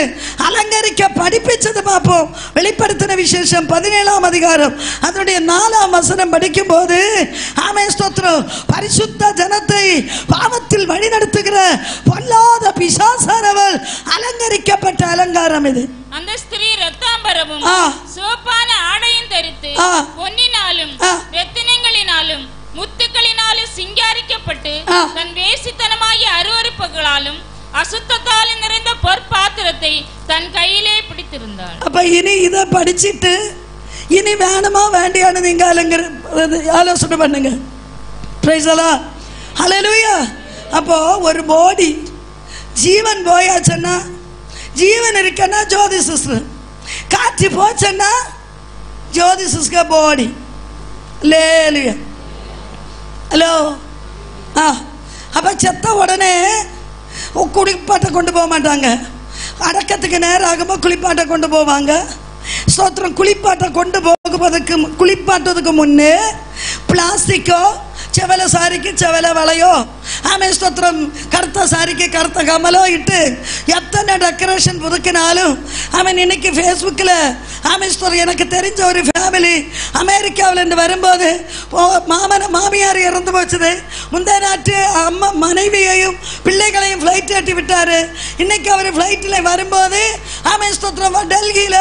A: அலங்கரிக்க படிப்பிச்சது பார்ப்போம். வெளிப்படுத்தின விசேஷம் 17ஆம் அதிகாரம் அதனுடைய 4ஆம் வசனம் படிக்கும் போது, ஆமென், ஸ்தோத்திரம், பரிசுத்த ஜனத்தை பாவத்தில் வழிநடத்துகிற பொல்லாத பிசாசானவள் அலங்கரிக்கப்பட்ட அலங்காரம் இது.
B: அந்த ஸ்திரீ ரத்தாம்பரமும் சிவப்பான ஆடையும் தரித்து பொன்னினாலும் ரத்தினங்களினாலும் முத்துக்களினாலும் சிங்காரிக்கப்பட்டு தன் வேசித்தனமாகிய அருவருப்புகளாலும் அசுத்தத்தாலும் நிறைந்த பொற்பாத்திரத்தை தன் கையிலே பிடித்திருந்தாள்.
A: அப்ப இனி இதை படிச்சுட்டு இனி வேணுமா வேண்டியானு நீங்க ஆலோசனை பண்ணுங்க. Praise the lord. ஹல்லேலூயா. அப்போ ஒரு பாடி ஜீவன் போயாச்சுன்னா, ஜீவன் இருக்கன்னா ஜோதி சிஸ்டர், காட்சி போச்சுன்னா ஜோதி சிஸ்டர் பாடி. ஹல்லேலூயா. ஹலோ. அப்போ செத்த உடனே குளிப்பாட்டை கொண்டு போக மாட்டாங்க. அடக்கத்துக்கு நேரம் ஆகும்போது குளிப்பாட்டை கொண்டு போவாங்க. ஸ்தோத்திரம். குளிப்பாட்டை கொண்டு போகுவதற்கு குளிப்பாட்டுறதுக்கு முன்னே பிளாஸ்டிக்கோ, செவல சாரிக்கு செவல வளையோ, ஆமென், ஸ்தோத்திரம், கருத்த சாரிக்கு கருத்த கமலோ இட்டு எத்தனை டெக்கரேஷன் புதுக்கினாலும், ஆமென், இன்னைக்கு ஃபேஸ்புக்கில், ஆமென், ஸ்தோத்திரம், எனக்கு தெரிஞ்ச ஒரு ஃபேமிலி அமெரிக்காவில் இருந்து வரும்போது மாமியார் இறந்து போச்சுது. முந்தைய நாட்டு அம்மா மனைவியையும் பிள்ளைகளையும் ஃப்ளைட் ஏற்றி விட்டாரு. இன்னைக்கு அவர் ஃப்ளைட்டில் வரும்போது, ஆமென், ஸ்தோத்திரம், டெல்லியில்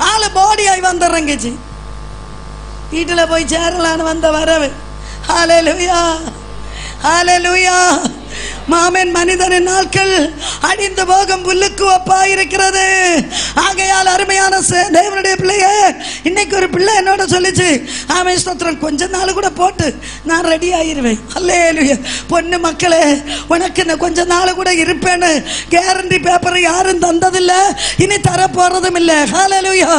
A: ஆளு பாடியாகி வந்துடுறங்கிச்சு. வீட்டில் போய் சேரலான்னு வந்த வரவு. ஹல்லேலூயா. ஹல்லேலூயா. மாமன், மனிதனின் நாட்கள் அழிந்து போகும் புல்லுக்கு ஒப்பாயிருக்கிறது. ஆகையால் அருமையான தேவனுடைய பிள்ளையே, இன்னைக்கு ஒரு பிள்ளை என்னோட சொல்லிச்சு, ஆமென், ஸ்தோத்திரம், கொஞ்ச நாள் கூட போட்டு நான் ரெடி ஆயிருவேன். அல்லேலூயா. பொண்ணு மக்களே, உனக்கு இந்த கொஞ்ச நாள் கூட இருப்பேன்னு கேரண்டி பேப்பரை யாரும் தந்ததில்லை, இனி தர போறதும் இல்லை. ஹல்லேலூயா.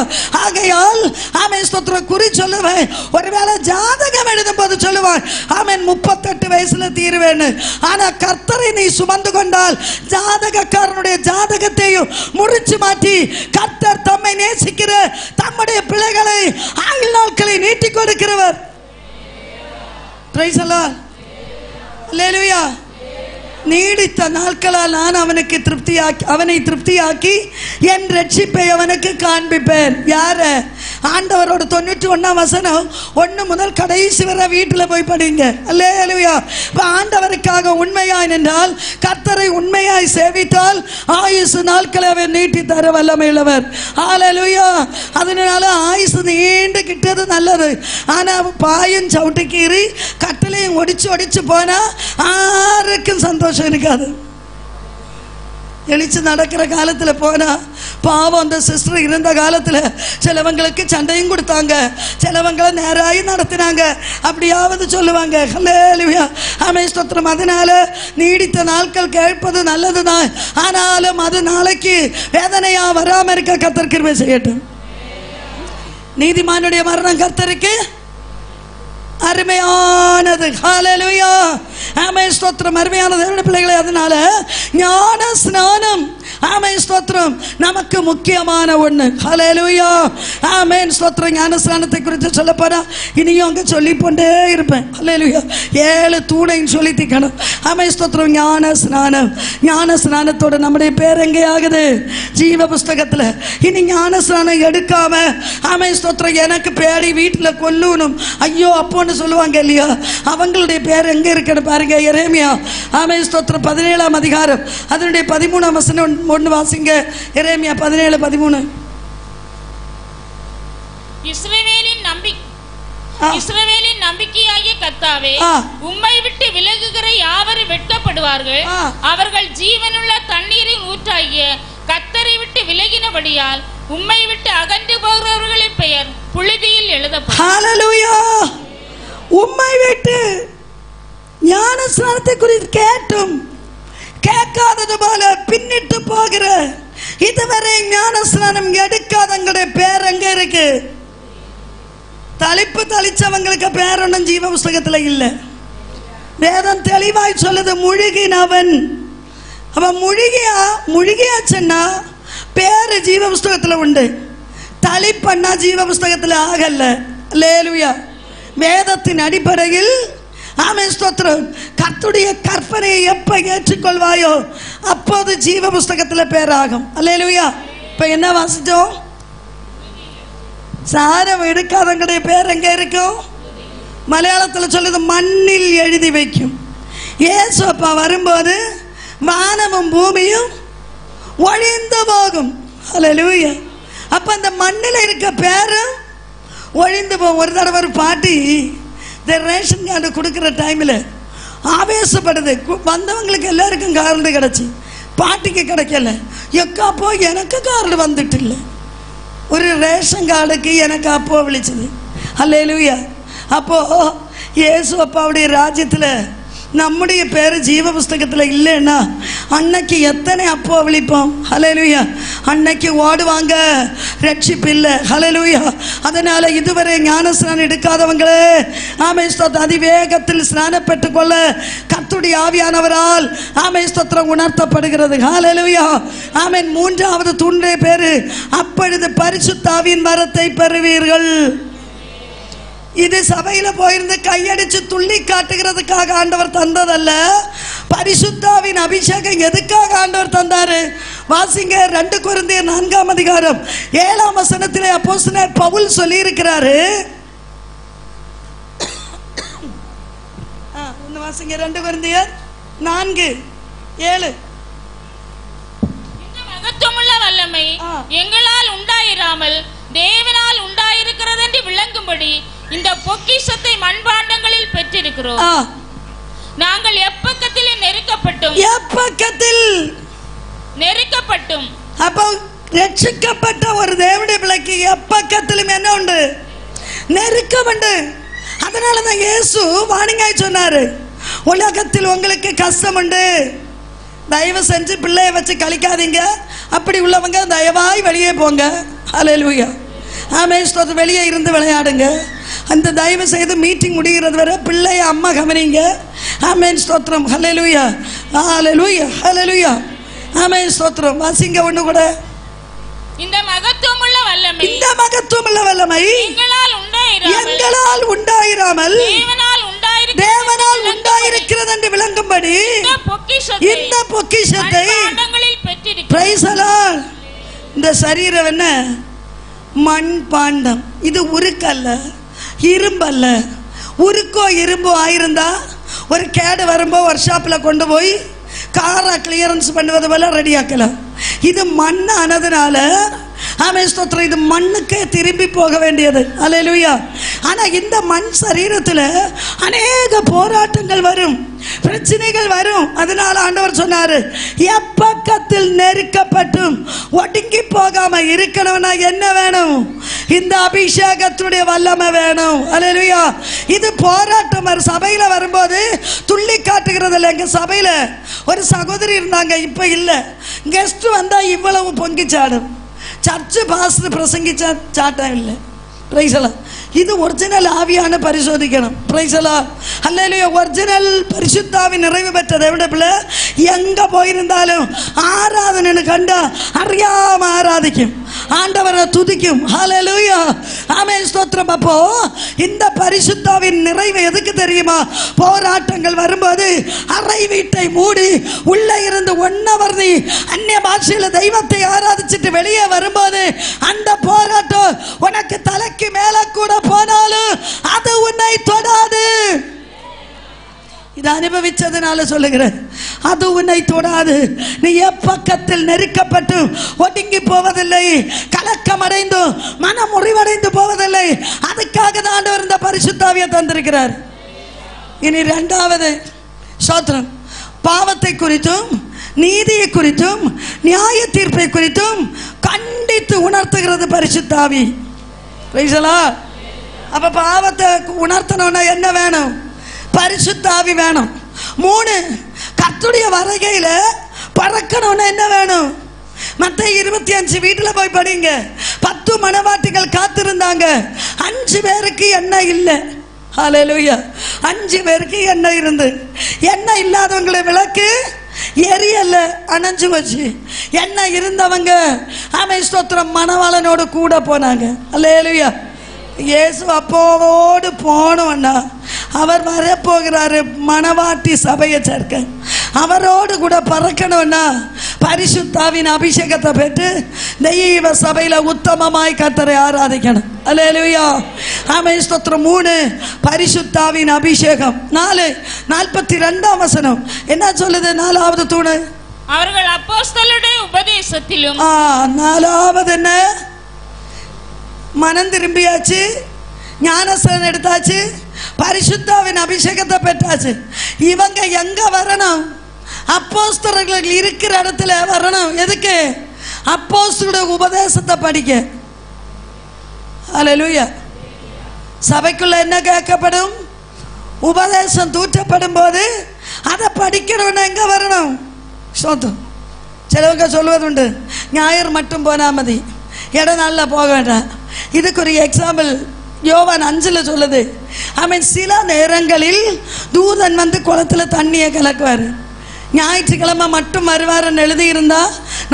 A: ஆகையால் ஆமென், ஸ்தோத்திரம், குறி சொல்லுவேன். ஒருவேளை ஜாதகம் எழுதும் போது சொல்லுவான், ஆமென், 38 வயசுல தீருவேன்னு. ஆனா கர்த்தரை நீ சுமந்து கொண்டால் ஜாதகக்காரனுடைய ஜாதகத்தையும் முறிச்சு மாற்றி கர்த்தர் தம்மை நேசிக்கிற தம்முடைய பிள்ளைகளை ஆயுள் நாட்களை நீட்டி கொடுக்கிறவர். Praise the lord. அல்லேலூயா. நீடித்த நாட்களால் நான் அவனை திருப்தியாக்கி என் ரட்சிப்பை அவனுக்கு காண்பிப்பேன். யார? ஆண்டவரோட 91ஆம் வசனம் 1 முதல் கடைசி வரை வீட்டில் போய் படிங்க. அல்லேலூயா. இப்போ ஆண்டவருக்காக உண்மையாய் நின்றால், கர்த்தரை உண்மையாய் சேவித்தால் ஆயுசு நாட்களை அவர் நீட்டி தர வல்லமையுள்ளவர். அல்லேலூயா. அதனால ஆயுசு நீண்டு கிட்டது நல்லது. ஆனால் பாயும் சவுட்டுக்கீறி கட்டளையும் ஒடிச்சு போனால் யாருக்கும் சந்தோஷம் இருக்காது. எழுச்சி நடக்கிற காலத்தில் போனால் பாவம். அந்த சிஸ்டர் இருந்த காலத்தில் சிலவங்களுக்கு சண்டையும் கொடுத்தாங்க, சிலவங்களை நேராகி நடத்தினாங்க, அப்படியாவது சொல்லுவாங்க. ஹல்லேலூயா. ஆமென் ஸ்தோத்திரம். அதனால நீடித்த நாட்கள் கேட்பது நல்லது தான். ஆனாலும் அது நாளைக்கு வேதனையாக வராமல் இருக்க கர்த்தர் கிருபை செய்யட்டும். நீதிமானுடைய மரணம் கர்த்தருக்கு அருமையானது. ஹல்லேலூயா. ஆமென் ஸ்தோத்திரம். அருமையான தேவனுடைய பிள்ளைகளே, அதனால ஞான ஸ்நானம் ஆமென் ஸ்தோத்திரம் நமக்கு முக்கியமான ஒன்று. ஹல்லேலூயா. ஆமென் ஸ்தோத்திரம். ஞான ஸ்நானத்தை குறித்து சொல்ல போனா இனியும் அங்கே சொல்லி கொண்டே இருப்பேன். ஹல்லேலூயா. 7 தூணைன்னு சொல்லி திக்கணும். ஆமென் ஸ்தோத்திரம். ஞான ஸ்நானம். ஞான ஸ்நானத்தோட நம்முடைய பேர் எங்கே ஆகுது? ஜீவ புஸ்தகத்தில். இனி ஞான ஸ்நானம் எடுக்காம ஆமென் ஸ்தோத்திரம் எனக்கு பேடி வீட்டில் கொல்லணும் ஐயோ அப்போன்னு சொல்லுவாங்க இல்லையா, அவங்களுடைய பேர் எங்கே இருக்குன்னு பாருங்க. எரேமியா ஆமென் ஸ்தோத்திரம் 17ஆம் அதிகாரம் அதனுடைய 13ஆம் வசனம் ஒன்று வாசிங்க. எரேமியா 17:13.
B: இஸ்ரவேலின் நம்பிக்கையாகிய கர்த்தாவே, உம்மை விட்டு விலகுகிற யாவரும் வெட்கப்படுவார்கள். அவர்கள் ஜீவனுள்ள தண்ணீரின் ஊற்றாகிய கர்த்தரை விட்டு விலகினபடியால் உம்மை விட்டு அகன்று போகிறவர்களின் பெயர் புழுதியில் எழுதப்படும். ஹல்லேலூயா.
A: உம்மை விட்டு ஞான ஸ்நானத்தை குறித்து கேட்டும் கேட்காதது போல பின்னிட்டு போகிற இதுவரை ஞான ஸ்நானம் எடுக்காதவங்களுடைய பேர் எங்க இருக்கு? தளிப்பு தளிச்சவங்களுக்கு பேர் ஒன்றும் ஜீவ புஸ்தகத்தில் இல்லை. வேதம் தெளிவாய் சொல்லுது முழுகினவன். அவன் முழுகியாச்சுன்னா பேரு ஜீவ புஸ்தகத்தில் உண்டு. தளிப்பண்ணா ஜீவ புஸ்தகத்தில் ஆகல. அல்லேலூயா. வேதத்தின் அடிப்படையில் ஆமென் ஸ்தோத்திரம் கர்த்தருடைய கற்பனையை எப்ப ஏற்றுக்கொள்வாயோ அப்போது ஜீவ புஸ்தகத்தில் பேராகும். அல்லேலூயா. இப்போ என்ன வாசிச்சோம்? சாரம் எடுக்காதவங்களுடைய பேர் எங்கே இருக்கும்? மலையாளத்தில் சொல்லுது மண்ணில் எழுதி வைக்கும். இயேசு அப்பா வரும்போது வானமும் பூமியும் ஒழிந்து போகும். அல்லேலூயா. அப்போ அந்த மண்ணில் இருக்க பேரும் ஒழிந்து போகும். ஒரு தடவை ஒரு பாட்டி இந்த ரேஷன் கார்டு கொடுக்குற டைமில் ஆவேசப்படுது. வந்தவங்களுக்கு எல்லாருக்கும் கார்டு கிடச்சி, பாட்டிக்கு கிடைக்கல. எக்காப்போ எனக்கு கார்டு வந்துட்டு இல்லை. ஒரு ரேஷன் கார்டுக்கு எனக்கு அப்போ விழிச்சது. அல்லேலூயா. அப்போது இயேசு அப்பாவுடைய ராஜ்யத்தில் நம்முடைய பேர் ஜீவ புஸ்தகத்தில் இல்லைன்னா அன்னைக்கு எத்தனை அப்போ விழிப்போம். ஹல்லேலூயா. அன்னைக்கு ஓடுவாங்க, ரட்சிப்பு இல்லை. ஹல்லேலூயா. அதனால் இதுவரை ஞான ஸ்நானம் எடுக்காதவங்களே ஆமென் ஸ்தோத்திரம் அதிவேகத்தில் ஸ்நானம் பெற்றுக்கொள்ள கர்த்தருடைய ஆவியானவரால் ஆமென் ஸ்தோத்திரம் உணர்த்தப்படுகிறது. ஹல்லேலூயா. ஆமென். 3வது தூண்டைய பேரு அப்பொழுது பரிசுத்த ஆவியின் வரத்தை பெறுவீர்கள். இது சபையில் போயிருந்து கையடிச்சு துள்ளி காட்டுகிறதுக்காக ஆண்டவர் தந்ததல்ல. பரிசுத்தாவின் அபிஷேகம் எதுக்காக ஆண்டவர் தந்தாரு? வாசிங்க 2 கொரிந்தியர் 4ஆம் அதிகாரம் 7ஆம் வசனத்திலே அப்போஸ்தலர் பவுல் சொல்லி இருக்கிறாரு. வாசிங்க 2 கொரிந்தியர் 4:7.
B: இந்த மகத்துவமுள்ள வல்லமை எங்களால் உண்டாயிராமல் தேவனால் உண்டாயிருக்கிறது என்று விளங்கும்படி இந்த பொக்கிஷத்தை மண்பாண்டங்களில் பெற்றிருக்கிறோம். நாங்கள் எப்பக்கத்தில் நெருக்கப்பட்டும்
A: அப்போ ரட்சிக்கப்பட்ட ஒரு தேவனுடைய பிள்ளைக்கு எப்பக்கத்திலும் என்ன உண்டு? நெருக்கம் உண்டு. அதனால தான் இயேசு வாணிங்காய் சொன்னாரு, உலகத்தில் உங்களுக்கு கஷ்டம் உண்டு, தயவு செஞ்சு பிள்ளைய வச்சு கழிக்காதீங்க, அப்படி உள்ளவங்க தயவாய் வெளியே போங்க. ஹல்லேலூயா. ஆமென் ஸ்தோத்திரம். வெளியே இருந்து விளையாடுங்க. அந்த தயவு செய்து மீட்டிங் முடிகிறது வரை பிள்ளைய அம்மா கவனிங்க. ஆமென் ஸ்தோத்திரம். ஹல்லேலூயா. ஹல்லேலூயா. ஹல்லேலூயா. ஆமென் ஸ்தோத்திரம். வாசிங்க ஒன்று கூட.
B: இந்த மகத்துவமுள்ள
A: வல்லமை எங்களால் உண்டாயிராமல் தேவனால் உண்டாயிருக்கிறது என்று விளங்கும்படி இந்த பொக்கிஷத்தை பிரைஸ் தி லார்ட். இந்த சரீரம் என்ன? மண் பாண்டம். இது உருக்கல்ல, இரும்பல்ல. உருக்கோ இரும்போ ஆயிருந்தா ஒரு கேடு வரும்போ ஒர்க் ஷாப்பில் கொண்டு போய் காரை கிளியரன்ஸ் பண்ணுவது போல ரெடியாக்கலாம். இது மண் ஆனதுனால ஆமென் ஸ்தோத்திரம், இது மண்ணுக்கே திரும்பி போக வேண்டியது. அல்லேலூயா. ஆனால் இந்த மண் சரீரத்தில் அநேக போராட்டங்கள் வரும், பிரச்சனைகள் வரும். அதனால ஆண்டவர் சொன்னாரு, எப்பக்கத்தில் நெருக்கப்பட்டும் ஒடுங்கி போகாம இருக்கணும்னா என்ன வேணும்? இந்த அபிஷேகத்துடைய வல்லமை வேணும். அல்லேலூயா. இது போராட்டம் சபையில் வரும்போது துள்ளி காட்டுகிறது இல்லை. எங்கள் சபையில் ஒரு சகோதரி இருந்தாங்க, இப்போ இல்லை. கெஸ்ட் வந்தால் இவ்வளவு பொங்கிச்சாடும். சர்ச்சு பாஸ்டர் பிரசங்கிச்சா சாட்டம் இல்லை. பிரைஸலாம். இது ஒரிஜினல் ஆவியான பரிசோதிக்கணும். பிரைஸலாம். அல்லேலூயா. ஒரிஜினல் பரிசுத்தாவி நிறைவு பெற்ற தேவனுடைய பிள்ளை எங்க போயிருந்தாலும் ஆராதனைன்னு கண்டா அறியாம ஆராதிக்கும், ஆண்டவரை துதிக்கும். அல்லேலூயா. ஆமென் ஸ்தோத்திரம். அப்போ இந்த பரிசுத்தாவின் நிறைவு எதுக்கு தெரியுமா? போராட்டங்கள் வரும்போது அறை வீட்டை மூடி உள்ளே இருந்து 1 hour நீ அந்நிய பாஷையில தெய்வத்தை ஆராதிச்சுட்டு வெளியே வரும்போது அந்த போராட்டம் உனக்கு தலைக்கு மேல கூட போனாலும் அது உன்னை தொடாது. இதை அனுபவிச்சதுனால சொல்லுகிறேன், அது உன்னை தொடாது. நீ எப்பக்கத்தில் நெருக்கப்பட்டு ஒடுங்கி போவதில்லை, கலக்கம் அடைந்து மனம் முறிவடைந்து போவதில்லை. அதுக்காக தான் ஆண்டவர் இந்த பரிசுத்தாவியை தந்திருக்கிறார். இனி 2வது ஸ்தோத்திரம், பாவத்தை குறித்தும் நீதியை குறித்தும் நியாய தீர்ப்பை குறித்தும் கண்டித்து உணர்த்துகிறது பரிசுத்தாவி. அப்ப பாவத்தை உணர்த்தணும்னா என்ன வேணும்? பரிசுத்தாவி வேணும். 3, கர்த்தருடைய வருகையில பறக்கணும்னா என்ன வேணும்? மத்தேயு 25 வீட்டில் போய் படிங்க. 10 மணவாட்டிகள் காத்திருந்தாங்க, 5 பேருக்கு எண்ணெய் இல்லை. ஹல்லேலூயா. 5 பேருக்கு எண்ணெய் இருந்து, எண்ணெய் இல்லாதவங்களை விளக்கு எரியல்ல, அணைஞ்சு வச்சு. எண்ணெய் இருந்தவங்க ஆமென் ஸ்தோத்திரம் மணவாளனோடு கூட போனாங்க. அல்லேலூயா. இயேசு அப்போவோடு போனோன்னா அவர் வரப்போகிறாரு மணவாட்டி சபையை சேர்க்க. அவரோடு கூட பறக்கணும்னா பரிசுத்தாவின் அபிஷேகத்தை பெற்று தெய்வ சபையில உத்தமமாய் கர்த்தரை ஆராதிக்கணும். அல்லேலூயா. ஆமென் ஸ்தோத்திரம். 3, பரிசுத்தாவின் அபிஷேகம். 4, 42ஆம் வசனம் என்ன சொல்லுது? 4வது தூணு
B: அவர்கள் அப்போஸ்தலருடைய உபதேசத்திலும்.
A: 4வது என்ன? மனம் திரும்பியாச்சு, ஞானஸ்நானம் எடுத்தாச்சு, பரிசுத்தாவின் அபிஷேகத்தை பெற்றாச்சு. இவங்க எங்க வரணும்? அப்போஸ்தலர்கள் இருக்கிற இடத்துல வரணும். எதுக்கு? அப்போஸ்தலருடைய உபதேசத்தை படிக்க. அல்லேலூயா. சபைக்குள்ள என்ன கேட்கப்படும்? உபதேசம் தூற்றப்படும் போது அதை படிக்கணும்னா எங்க வரணும்? ஸ்தோத்திரம். சிலவங்க சொல்வதுண்டு, ஞாயிறு மட்டும் போனா மதி, இடம் நல்லா போக வேண்டாம். இதுக்கு ஒரு எக்ஸாம்பிள் யோவான் 5 சொல்லுது. சில நேரங்களில் தூதன் வந்து குளத்துல தண்ணியை கலக்குவார். ஞாயிற்றுக்கிழமை மட்டும் வருவாருன்னு எழுதியிருந்தா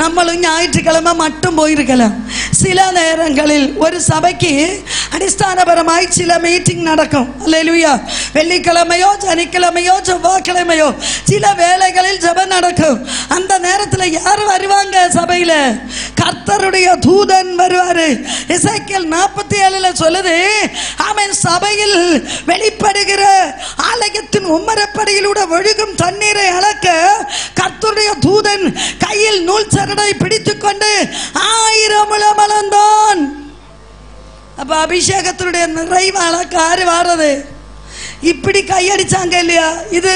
A: நம்மளும் ஞாயிற்றுக்கிழமை மட்டும் போயிருக்கலாம். சில நேரங்களில் ஒரு சபைக்கு அடிஸ்தானபரமாய் சில மீட்டிங் நடக்கும். அல்லேலூயா. வெள்ளிக்கிழமையோ சனிக்கிழமையோ செவ்வாய்க்கிழமையோ சில வேளைகளில் ஜெபம் நடக்கும். அந்த நேரத்தில் யார் வருவாங்க? சபையில கர்த்தருடைய தூதன் வருவாரு. எசேக்கியேல் 47 சொல்லுது, ஆமென், சபையில் வெளிப்படுகிற ஆலயத்தின் உம்மரப்படியிலூட ஒழுகும் தண்ணீரை அளக்க கர்த்தருடைய தூதன் கையில் நூல் சரடை பிடித்துக் கொண்டு 1000 முழம் அளந்தான். அப்ப அபிஷேகத்தினுடைய நிறைவு அளக்க ஆறு வாரது. இப்படி கையடிச்சாங்க இல்லையா? இது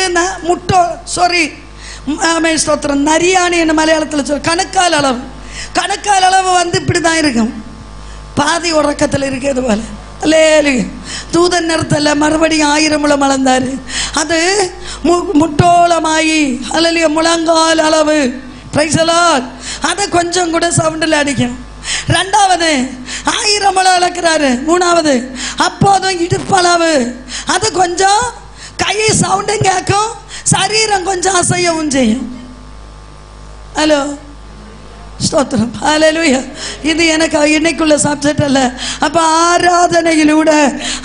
A: முட்டோ ஸ்தோத்திரம் நரியானி என்ன மலையாளத்தில் சொல்ல, கணக்கால் அளவு. கணக்கால் அளவு வந்து இப்படி தான் இருக்கும், பாதி உறக்கத்தில் இருக்கிறது போல. அல்லேலூயா. தூதன் நிறத்தில் மறுபடியும் 1000 முழம் அளந்தாரு. அது முட்டோளமாயி அல்லேலூயா முழங்கால் அளவு. Price the Lord. அதை கொஞ்சம் கூட சவுண்டில் அடிக்கும். 2வது 1000 முழம் அளக்கிறாரு. 3வது அப்போதும் இடுப்பளவு. அது கொஞ்சம் கை சவுண்டும் கேட்கும், சரீரம் கொஞ்சம் அசையவும் செய்யும். ஹலோ, ஸ்தோத்திரம். ஹல்லேலூயா. இது எனக்கு இன்னைக்குள்ள சப்ஜெக்ட் அல்ல. அப்ப ஆராதனையிலூടെ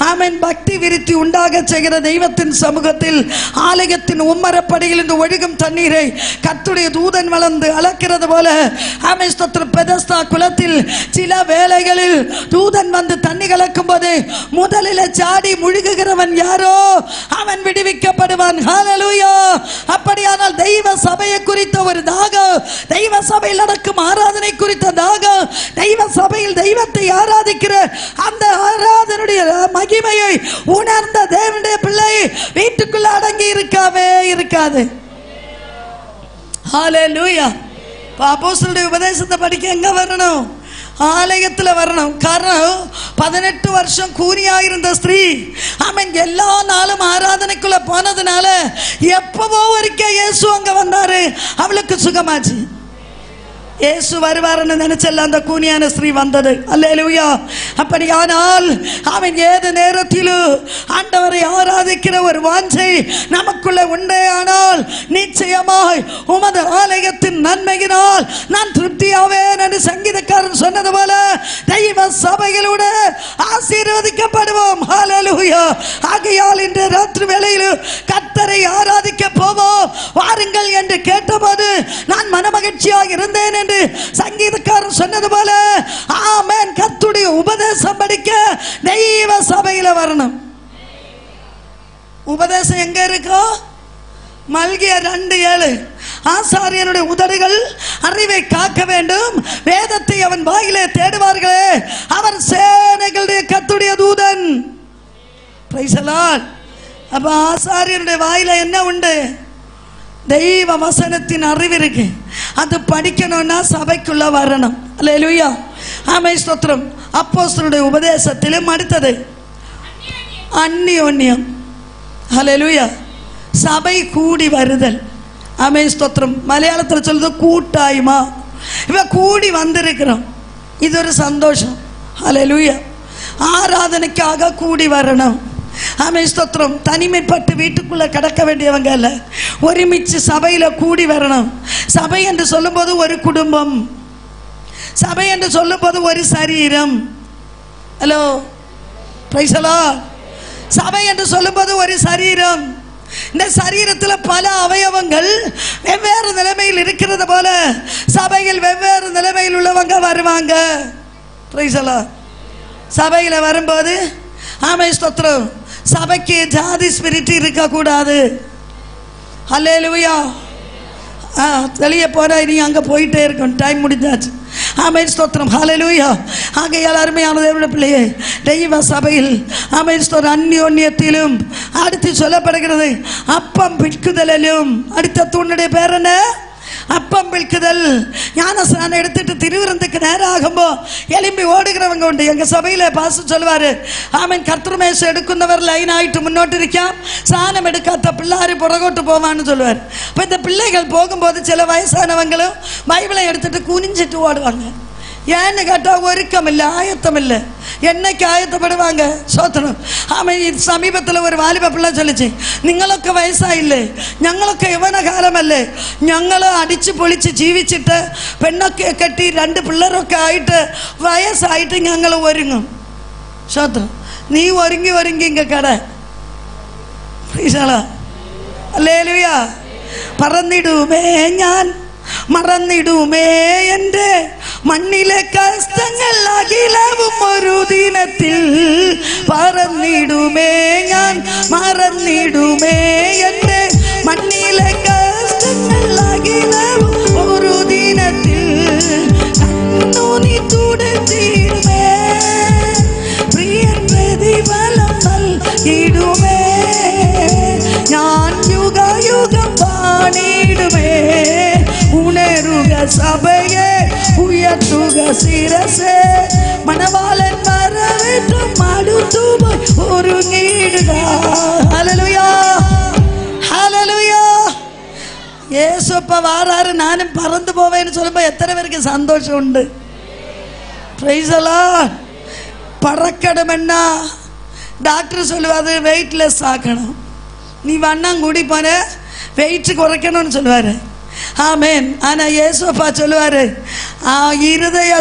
A: ஆமென் பக்தி விருத்தி உண்டாக செய்கிற தெய்வத்தின் சமூகத்தில் ஆலயத்தின் உம்மரப்படியில் இருந்து ஒழுகும் தண்ணீரை கர்த்தருடைய தூதன் வளர்ந்து அளக்கிறது போல ஆமென் ஸ்தோத்திரம். பெதஸ்தா குளத்தில் சில வேளைகளில் தூதன் வந்து தண்ணி கலக்கும் போது முதலில் சாடி முழுகுகிறவன் யாரோ அவன் விடுவிக்கப்படுவான். ஹல்லேலூயா. அப்படியானால் தெய்வ சபையை குறித்த ஒரு தாகம், தெய்வ சபையில் நடக்கும் ஆராதனை குறித்த தாகம், தெய்வ சபையில் தெய்வத்தை ஆராதிக்கிற அந்த ஆராதனுடைய மகிமையை உணர்ந்த தேவனுடைய பிள்ளை வீட்டுக்குள்ள அடங்கி இருக்காது. ஹல்லேலூயா. அப்போஸ்தலருடைய உபதேசத்தை படிக்க எங்க வரணும்? ஆலயத்தில் வரணும். காரணம் 18 வருஷம் கூனியாயிருந்த ஸ்திரீ ஆமென் எல்லா நாளும் ஆராதனைக்குள்ள போனதுனால எப்பவோ ஒருக்க இயேசு அங்க வந்தாரு, அவளுக்கு சுகமாச்சு. இயேசு வருவார்னு நினைச்சல்ல அந்த கூனியான ஸ்திரீ வந்தது. அல்லேலூயா. அப்படியானால் அவன் ஏது நேரத்திலும் ஆண்டவரை ஆராதிக்கிற ஒரு வாஞ்சை நமக்குள்ள உண்டே ஆனால் நிச்சயமாய் உமது ஆலயத்தின் நன்மையினால் நான் திருப்தியாவேன் என்று சங்கீதக்காரன் சொன்னது போல தெய்வ சபைகளோடு ஆசீர்வதிக்கப்படுவோம். ஹல்லேலூயா. ஆகையால் இன்று ராத்திரி வேளையில் கர்த்தரை ஆராதிக்க போவோம் வாருங்கள் என்று கேட்டபோது நான் மனமகிழ்ச்சியாக இருந்தேன் என்று சங்கீதக்காரன் சொன்னது போல ஆமென் கர்த்தருடைய உபதேசம் படிக்க தெய்வ சபையில வரணும். உபதேசம் எங்க இருக்கோ? மல்கியா 2:7 ஆசாரியனுடைய உதடுகள் அறிவை காக்க வேண்டும், வேதத்தை அவன் வாயிலே தேடுவார்களே அவன் சேனைகளுடைய கர்த்தருடைய தூதன். Price the Lord. அப்ப ஆசாரியனுடைய வாயில என்ன உண்டு? தெய்வ வசனத்தின் அறிவு இருக்கு. அது படிக்கணும்னா சபைக்குள்ள வரணும். அல்லேலூயா. ஆமென் ஸ்தோத்திரம். அப்போஸ்தலருடைய உபதேசத்திலும் அடுத்தது அந்நியோன்யம். அல்லேலூயா. சபை கூடி வருதல். ஆமென் ஸ்தோத்திரம். மலையாளத்தில் சொல்றது கூட்டாய்மா. இவ கூடி வந்திருக்கிறோம், இது ஒரு சந்தோஷம். அல்லேலூயா. ஆராதனைக்காக கூடி வரணும். ஆமென் ஸ்தோத்திரம். தனிமைப்பட்டு வீட்டுக்குள்ள கடக்க வேண்டியவங்க அல்ல, ஒருமிச்சு சபையில கூடி வரணும். சபை என்று சொல்லும்போது ஒரு குடும்பம், சபை என்று சொல்லும்போது ஒரு சரீரம். Hello, praise the Lord. சபை என்று சொல்லும்போது ஒரு சரீரம். இந்த சரீரத்தில் பல அவயவங்கள் வெவ்வேறு நிலைமையில் இருக்கிறது போல சபையில் வெவ்வேறு நிலைமையில் உள்ளவங்க வருவாங்க. Price the Lord. சபையில வரும்போது ஆமென் ஸ்தோத்திரம், சபைக்கு ஜாதி ஸ்பிரிட் இருக்கக்கூடாது. அல்லேலூயா. வெளியே போனா நீ அங்கே போயிட்டே இருக்கும், டைம் முடிஞ்சாச்சு. ஆமென் ஸ்தோத்திரம். ஹல்லேலூயா. ஆகையால் அருமையான தேவனுடைய பிள்ளையே, தெய்வ சபையில் ஆமென் ஸ்தோத்திரம் அந்யோன்யத்திலும் அடுத்து சொல்லப்படுகிறது அப்பம் பிற்குதலிலும். அடுத்த தூணுடைய பேர் என்ன? அப்பம் பிற்குதல். ஞானஸ்நானம் எடுத்துட்டு திருவிருந்துக்கு நேரம் ஆகும்போ எலும்பி ஓடுகிறவங்க உண்டு. எங்க சபையில பாஸ்டர் சொல்லுவாரு, ஆமென் கர்த்தர் மேசை எடுക്കുന്നவர் லைன் ஆயிட்டு முன்னோட்டு இருக்காம், ஸ்நானம் எடுக்காத பிள்ளாரு புறகோட்டு போவான்னு சொல்லுவார். இப்போ இந்த பிள்ளைகள் போகும்போது சில வயசானவங்களும் பைபிளை எடுத்துட்டு குனிஞ்சிட்டு ஓடுவாங்க. ஏன்னு கேட்டால் ஒருக்கம் இல்லை, ஆயத்தம் இல்லை. என்னைக்கு ஆயத்தப்படுவாங்க? சோத்திரம். ஆமாம். சமீபத்தில் ஒரு வாலிப பிள்ளை சொல்லிச்சு, നിങ്ങളൊക്കെ വയസ്സായില്ലേ, ഞങ്ങളൊക്കെ യൗവനകാലമല്ലേ, ഞങ്ങൾ അടിച്ച് പൊളിച്ച് ജീവിച്ചിട്ട് പെണ്ണൊക്കെ കെട്ടി 2 പിള്ളേരൊക്കെ ആയിട്ട് വയസ്സായിട്ട് ഞങ്ങൾ ഒരുങ്ങും. സോത്രം. നീ ഒരുങ്ങി ഇങ്ങ കട ഹല്ലേലൂയ. പറന്നിടുമേ ഞാൻ, മറന്നിടുമേ എൻ്റെ മണ്ണിലെ കഷ്ടങ്ങൾ അഖിലവും ഒരു ദിനത്തിൽ. പറന്നിടുമേ ഞാൻ, മറന്നിടുമേ എൻ്റെ മണ്ണിലെ കഷ്ടങ്ങൾ അഖിലവും ഒരു ദിനത്തിൽ. കണ്ണു നീ തുടച്ചിടുമേ, പ്രിയൻ പ്രതിഫലം നൽകിടുമേ. ഞാൻ യുഗയുഗം പാടിടുമേ. ഉണരുക സഭയെ, ഉയർത്തുക ശിരസേ, മണവാളൻ വരവേറ്റും അടുത്തുപോയി ഒരുങ്ങിടുക. Hallelujah, hallelujah. യേശുപ്പ വാറാറ് നാനും പറന്നു പോവേന്ന് ചൊല്ലുമ്പോൾ എത്ര പേർക്ക് സന്തോഷമുണ്ട്. Praise the lord. பறக்கணும்னா டாக்டர் சொல்லுவாரு வெயிட்லெஸ் ஆக்கணும், நீ வண்ணம் கூடி போன வெயிட் குறைக்கணும்னு சொல்லுவார். ஆமேன். ஆனால் இயேசுப்பா சொல்லுவார், இருதய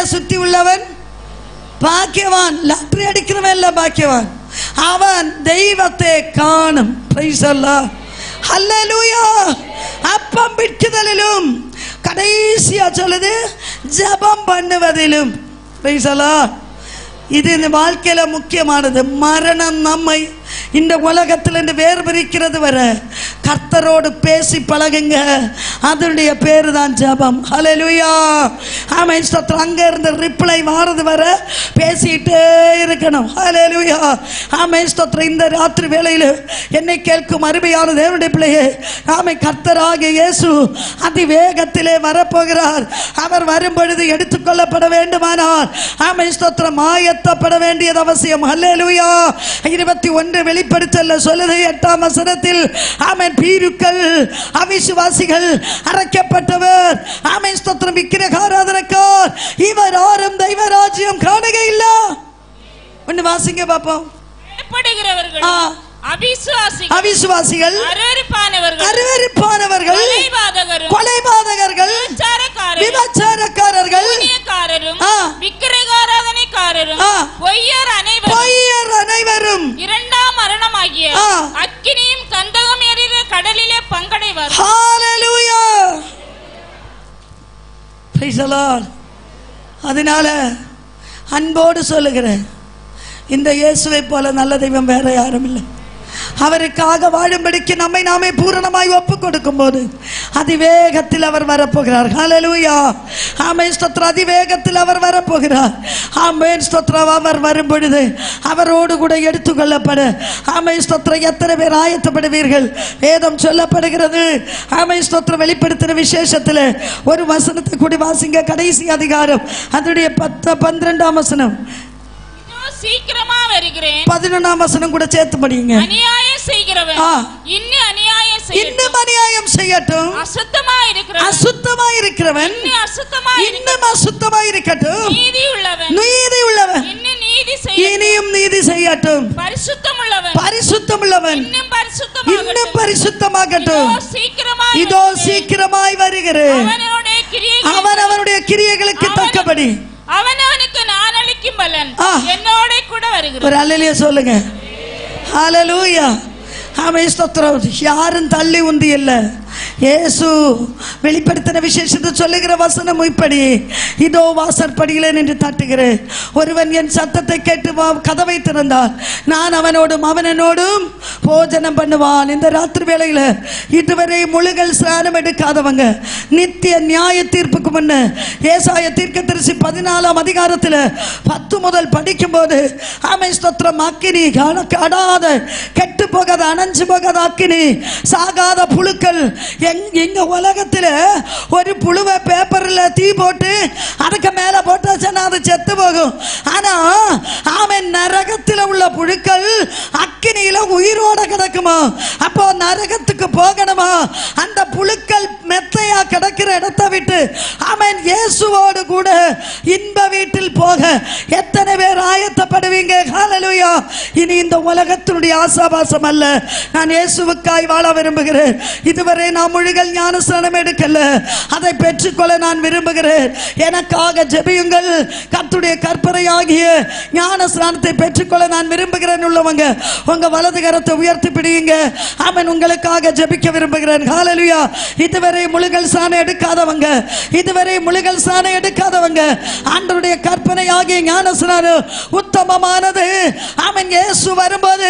A: சுத்தி உள்ளவன் பாக்கியவான். லாட்டரி அடிக்கிறவன் இல்ல பாக்கியவான், அவன் தெய்வத்தை காணும். பிரைஸ் அல்லாஹ், ஹல்லேலூயா. அப்பம் பிட்குதலிலும் கடைசியா சொல்லுது ஜெபம் பண்ணுவதிலும். பிரைஸ் அல்லாஹ். இது இந்த வாழ்க்கையில முக்கியமானது. மரணம் நம்மை இந்த உலகத்தில் வேறு பிரிக்கிறது வர கர்த்தரோடு பேசி பழகுங்க. அதனுடைய பேரு தான் ஜெபம். ஹல்லேலூயா. ஆமென். ஸ்தோத்திரம். அங்க இருந்து ரிப்ளை வாரது வர பேசிட்டே இருக்கணும். ஹல்லேலூயா. ஆமென். ஸ்தோத்திரம். இந்த ராத்திரி வேளையில் என்னை கேட்கும் அருமையான தேவனுடைய பிள்ளையே, ஆமென், கர்த்தராகிய இயேசு அதிவேகத்திலே வரப்போகிறார். அவர் வரும் பொழுது எடுத்துக்கொள்ளப்பட வேண்டுமானால், ஆமென், ஸ்தோத்திரம், ஆயத்தப்பட வேண்டியது அவசியம். ஹல்லேலூயா. 21 வெளிப்படுத்தல சொல்லுது 8ஆம் வசனத்தில், ஆமென், பீருக்கள் அவிசுவாசிகள் அரைக்கப்பட்டவர், ஆமென், ஸ்தோத்திரம், விக்கிரகாராதனக்கார் இவர் யாரும் தெய்வ ராஜ்யம் காணுக இல்ல. ஒன்னு வாசிங்க பாப்போம். அவிசுவாசிகள், அருவருப்பானவர்கள், கொலைபாதகர்கள், விபச்சாரக்காரர்கள்,
B: விக்கிரகாராதனைக்காரரும், பொய்யர் அனைவரும் இரண்டாம் மரணமாகிய அக்கினியும் கந்தகம் எரிகிற கடலிலே பங்கடைவார்.
A: ஹல்லேலூயா. Praise the Lord. அதனால அன்போடு சொல்லுகிறேன், இந்த இயேசுவை போல நல்ல தெய்வம் வேற யாரும் இல்லை. அவருக்காக வாழும்படிக்கு நம்மை நாமே பூரணமாய் ஒப்பு கொடுக்கும் போது அதிவேகத்தில் அவர் வரப்போகிறார். ஹல்லேலூயா. ஆமென். ஸ்தோத்திரம். அதிவேகத்தில் அவர் வரப்போகிறார். ஆமென். ஸ்தோத்திரம். அவர் வரும் பொழுது அவரோடு கூட எடுத்துக்கொள்ளப்பட, ஆமென், ஸ்தோத்திரம், எத்தனை பேர் ஆயத்தப்படுவீர்கள்? வேதம் சொல்லப்படுகிறது. ஆமென். ஸ்தோத்திரம். வெளிப்படுத்தின விசேஷத்தில் ஒரு வசனத்தை கூடி வாசிங்க. கடைசி அதிகாரம் அதனுடைய 12ஆம் வசனம்.
B: சீக்கிரமா வருகிறேன்.
A: 11ஆம் வசனம் கூட சேர்த்து படிங்க.
B: அநியாயம் செய்கிறவன் இன்னும் அநியாயம் செய்யட்டும். அசுத்தமா இருக்கிறவன் இன்னும் அசுத்தமா இருக்கட்டும். நீதி உள்ளவன் இனியும் நீதி செய்யட்டும். பரிசுத்தம் உள்ளவன் இன்னும் பரிசுத்தமாகட்டும். இதோ சீக்கிரமாய் வருகிறேன். அவன் அவனுடைய கிரியைகளுக்கு தக்கபடி அவனவனுக்கு நான் அளிக்கும் பலன் என்னோட கூட வருகிறது.
A: ஒரு அல்லேலூயா சொல்லுங்க. ஹல்லேலூயா. ஆமென். ஸ்தோத்திரம். யாரும் தள்ளி உந்தி இல்ல. இயேசு வெளிப்படுத்தின விசேஷத்தை சொல்லுகிற வசனம் இப்படி, இதோ வாசற்படியிலே நின்று தட்டுகிறேன். ஒருவன் என் சத்தத்தை கேட்டு கதவை திறந்தால் நான் அவனோடும் அவனோடும் போஜனம் பண்ணுவான். இந்த ராத்திரி வேளையில இதுவரை முழுகல் ஸ்நானம் எடுக்காதவங்க நித்திய நியாய தீர்ப்புக்கு முன்ன ஏசாயா தீர்க்கதரிசி 14ஆம் அதிகாரத்தில் 10 முதல் படிக்கும் போது, ஆமென், ஸ்தோத்திரம், அக்கினி, அடாத கெட்டு போகாத அணைஞ்சு போகாத அக்கினி, சாகாத புழுக்கள். எங்க உலகத்துல ஒரு புழுவை பேப்பர்ல தீ போட்டு அதுக்கு மேல போட்டாச்சுன்னா அது செத்து போகும். ஆனா ஆமென், நரகத்தில் உள்ள புழுக்கள் அக்கினியில உயிரோட கிடக்குமா? அப்போ நரகத்துக்கு போகணுமா? அந்த புழுக்கள் மெத்தையா கிடக்கிற இடத்தை விட்டு, ஆமென், இயேசுவோடு கூட இன்ப வீட்டில் போக எத்தனை பேர் ஆயத்தப்படுவீங்க? ஹல்லேலூயா. இனி இந்த உலகத்தினுடைய ஆசாபாசம் அல்ல, நான் இயேசுவுக்காய் வாழ விரும்புகிறேன். இதுவரை நான் முழுகல் ஞானஸ்நானம் எடுக்கல, அதை பெற்றுக்கொள்ள நான் விரும்புகிறேன். எனக்காக ஜெபியுங்கள். கர்த்தருடைய கற்பனையாகிய ஞானஸ்நானத்தை பெற்றுக்கொள்ள நான் விரும்புகிறேன் உள்ளவங்க உங்க வலது கரத்தை உயர்த்தி பிடியுங்க. ஆமென். உங்களுக்காக ஜெபிக்க விரும்புகிறேன். ஹல்லேலூயா. இதுவரை முழுகல் ஸ்நானம் எடுக்காதவங்க, ஆண்டவருடைய கற்பனையாகிய ஞானஸ்நானம் உத்தமமானது. ஆமென். இயேசு வரும்போது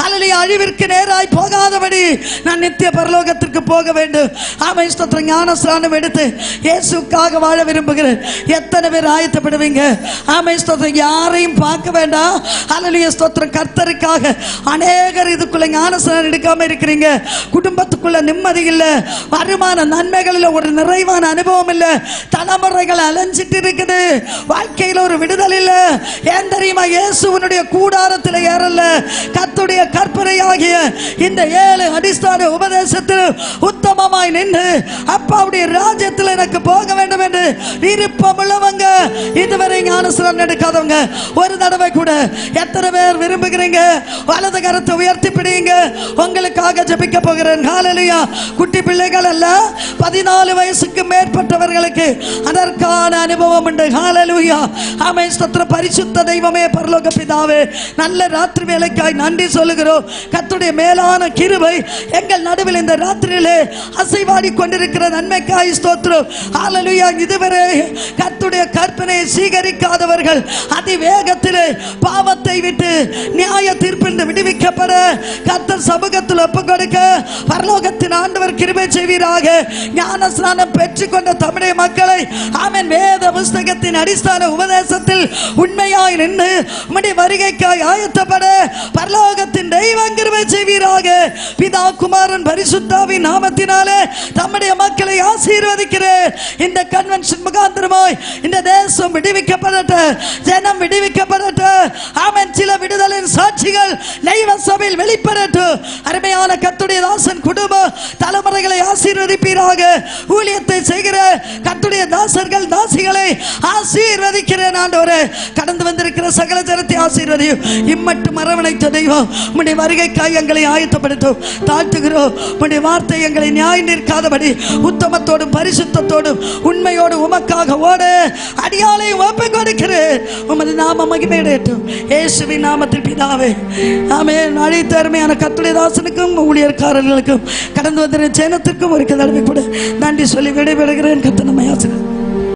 A: ஹல்லேலூயா அழிவிற்கு நேராய் போகாதபடி நான் நித்திய பரலோகத்திற்கு போக வேண்டும். ஆமென். ஸ்தோத்திரம். ஞானஸ்நானம் எடுத்து இயேசுக்காக வாழ விரும்புகிறேன். எத்தனை பேர் ஆயத்தப்படுவீங்க? ஆமென். ஸ்தோத்திரம். யாரையும் பார்க்க வேண்டாம். ஹல்லேலூயா. ஸ்தோத்திரம். கர்த்தருக்காக அநேகர் இதுக்குள்ள ஞானஸ்நானம் எடுக்காம இருக்கிறீங்க. குடும்பத்துக்குள்ள நிம்மதி இல்லை, வருமான நன்மைகளில் ஒரு நிறைவான அனுபவம் இல்லை, தலைமுறை தலைமுறைகள் அலைஞ்சிட்டு இருக்குது. வாழ்க்கையில் ஒரு விடுதலை இல்ல. ஏன் தெரியுமா? இயேசுவனுடைய கூடாரத்தில் ஏறல. கர்த்தருடைய கற்பனையாகிய இந்த 7 அடிஸ்தான உபதேசத்தில் உத்தமமாய் நின்று அப்பாவுடைய ராஜ்யத்தில் எனக்கு போக வேண்டும் என்று விருப்பம் உள்ளவங்க, இதுவரை ஞானஸ்நானம் எடுக்காதவங்க, ஒரு தடவை கூட எத்தனை பேர் விரும்புகிறீங்க? வலது கரத்தை உயர்த்தி பிடிங்க. உங்களுக்காக ஜெபிக்க போகிறேன். ஹல்லேலூயா. குட்டி பிள்ளைகள் அல்ல, 14 வயசுக்கு மேற்பட்டவர்களுக்கு அதற்கான அனுபவம் உண்டு. ஹல்லேலூயா. ஆமென். ஸ்தோத்திரம். பரிசுத்த தெய்வமே, பரலோக பிதாவே, நல்ல ராத்திரி வேளைக்காய் நன்றி சொல்லுகிறோம். கர்த்தருடைய மேலான கிருபை எங்கள் நடுவில் இந்த ராத்திரியிலே அசைவாடி கொண்டிருக்கிற நன்மைக்காய் ஸ்தோத்திரம். ஹல்லேலூயா. இதுவரை கர்த்தருடைய கற்பனையை சீகரிக்காதவர்கள் அதிவேகத்திலே பாவத்தை விட்டு நியாய தீர்ப்பிலிருந்து விடுவிக்கப்பட கர்த்தர் சமூகத்தில் ஒப்புக் கொடுக்க பரலோகத்தின் ஆண்டவர் கிருபை செய்வீராக. ஞானஸ்நானம் பெற்றுக்கொண்ட தமிழக மக்களை ஆமென் வேத புஸ்தகத்தின் அடிஸ்தான உபதேசத்தில் உண்மையாய் நின்று உம்முடைய வருகைக்காய் ஆயத்தப்பட பரலோகத்தின் தெய்வம் கிருபை செய்வீராக. பிதா குமாரன் பரிசுத்தாவின் நாமத்தினாலே தம்முடைய மக்களை ஆசீர்வதிக்கிறேன். இந்த கன்வென்ஷன் முகாந்திரமாய் இந்த தேசம் விடுவிக்கப்படட்ட, ஜனம் விடுவிக்கப்படட்ட. ஆமென். சில விடுதலின் சாட்சிகள் தெய்வ சபையில் வெளிப்படட்டும். அருமையான கர்த்தருடைய தாசன் குடும்ப தலைமுறைகளை ஆசீர்வதிப்பீராக. ஊழியத்தை செய்கிற கர்த்தருடைய தாசர்கள் தாசிகளை ஆசீர்வதிக்கிறேன் ஆண்டவரே. கடந்து வந்திருக்கிற சகல ஜனத்தை ஆசீர்வதியும். இம்மட்டும் அரவணைத்த தெய்வம் உம்முடைய வருகைக்காய் எங்களை ஆயத்தப்படுத்தும். தாழ்த்துகிறோம். உம்முடைய வார்த்தை எங்களை நியாயம் நிற்காதபடி உத்தமத்தோடும் பரிசுத்தத்தோடும் உண்மையோடு உமக்காக ஓட அடியாளை ஒப்புக் கொடுக்கிறேன். உமது நாம மகிமையடையட்டும். இயேசுவின் நாமத்தில் பிதாவே, ஆமென். அழைத்த அருமையான கர்த்தருடைய தாசனுக்கும் ஊழியர்காரர்களுக்கும் கடந்து வந்திருக்கிற ஜனத்திற்கும் ஒரு தடவை கூட நன்றி சொல்லி விடைபெறுகிறேன். கர்த்தர் நம்மை ஆசீர்வதிப்பார்.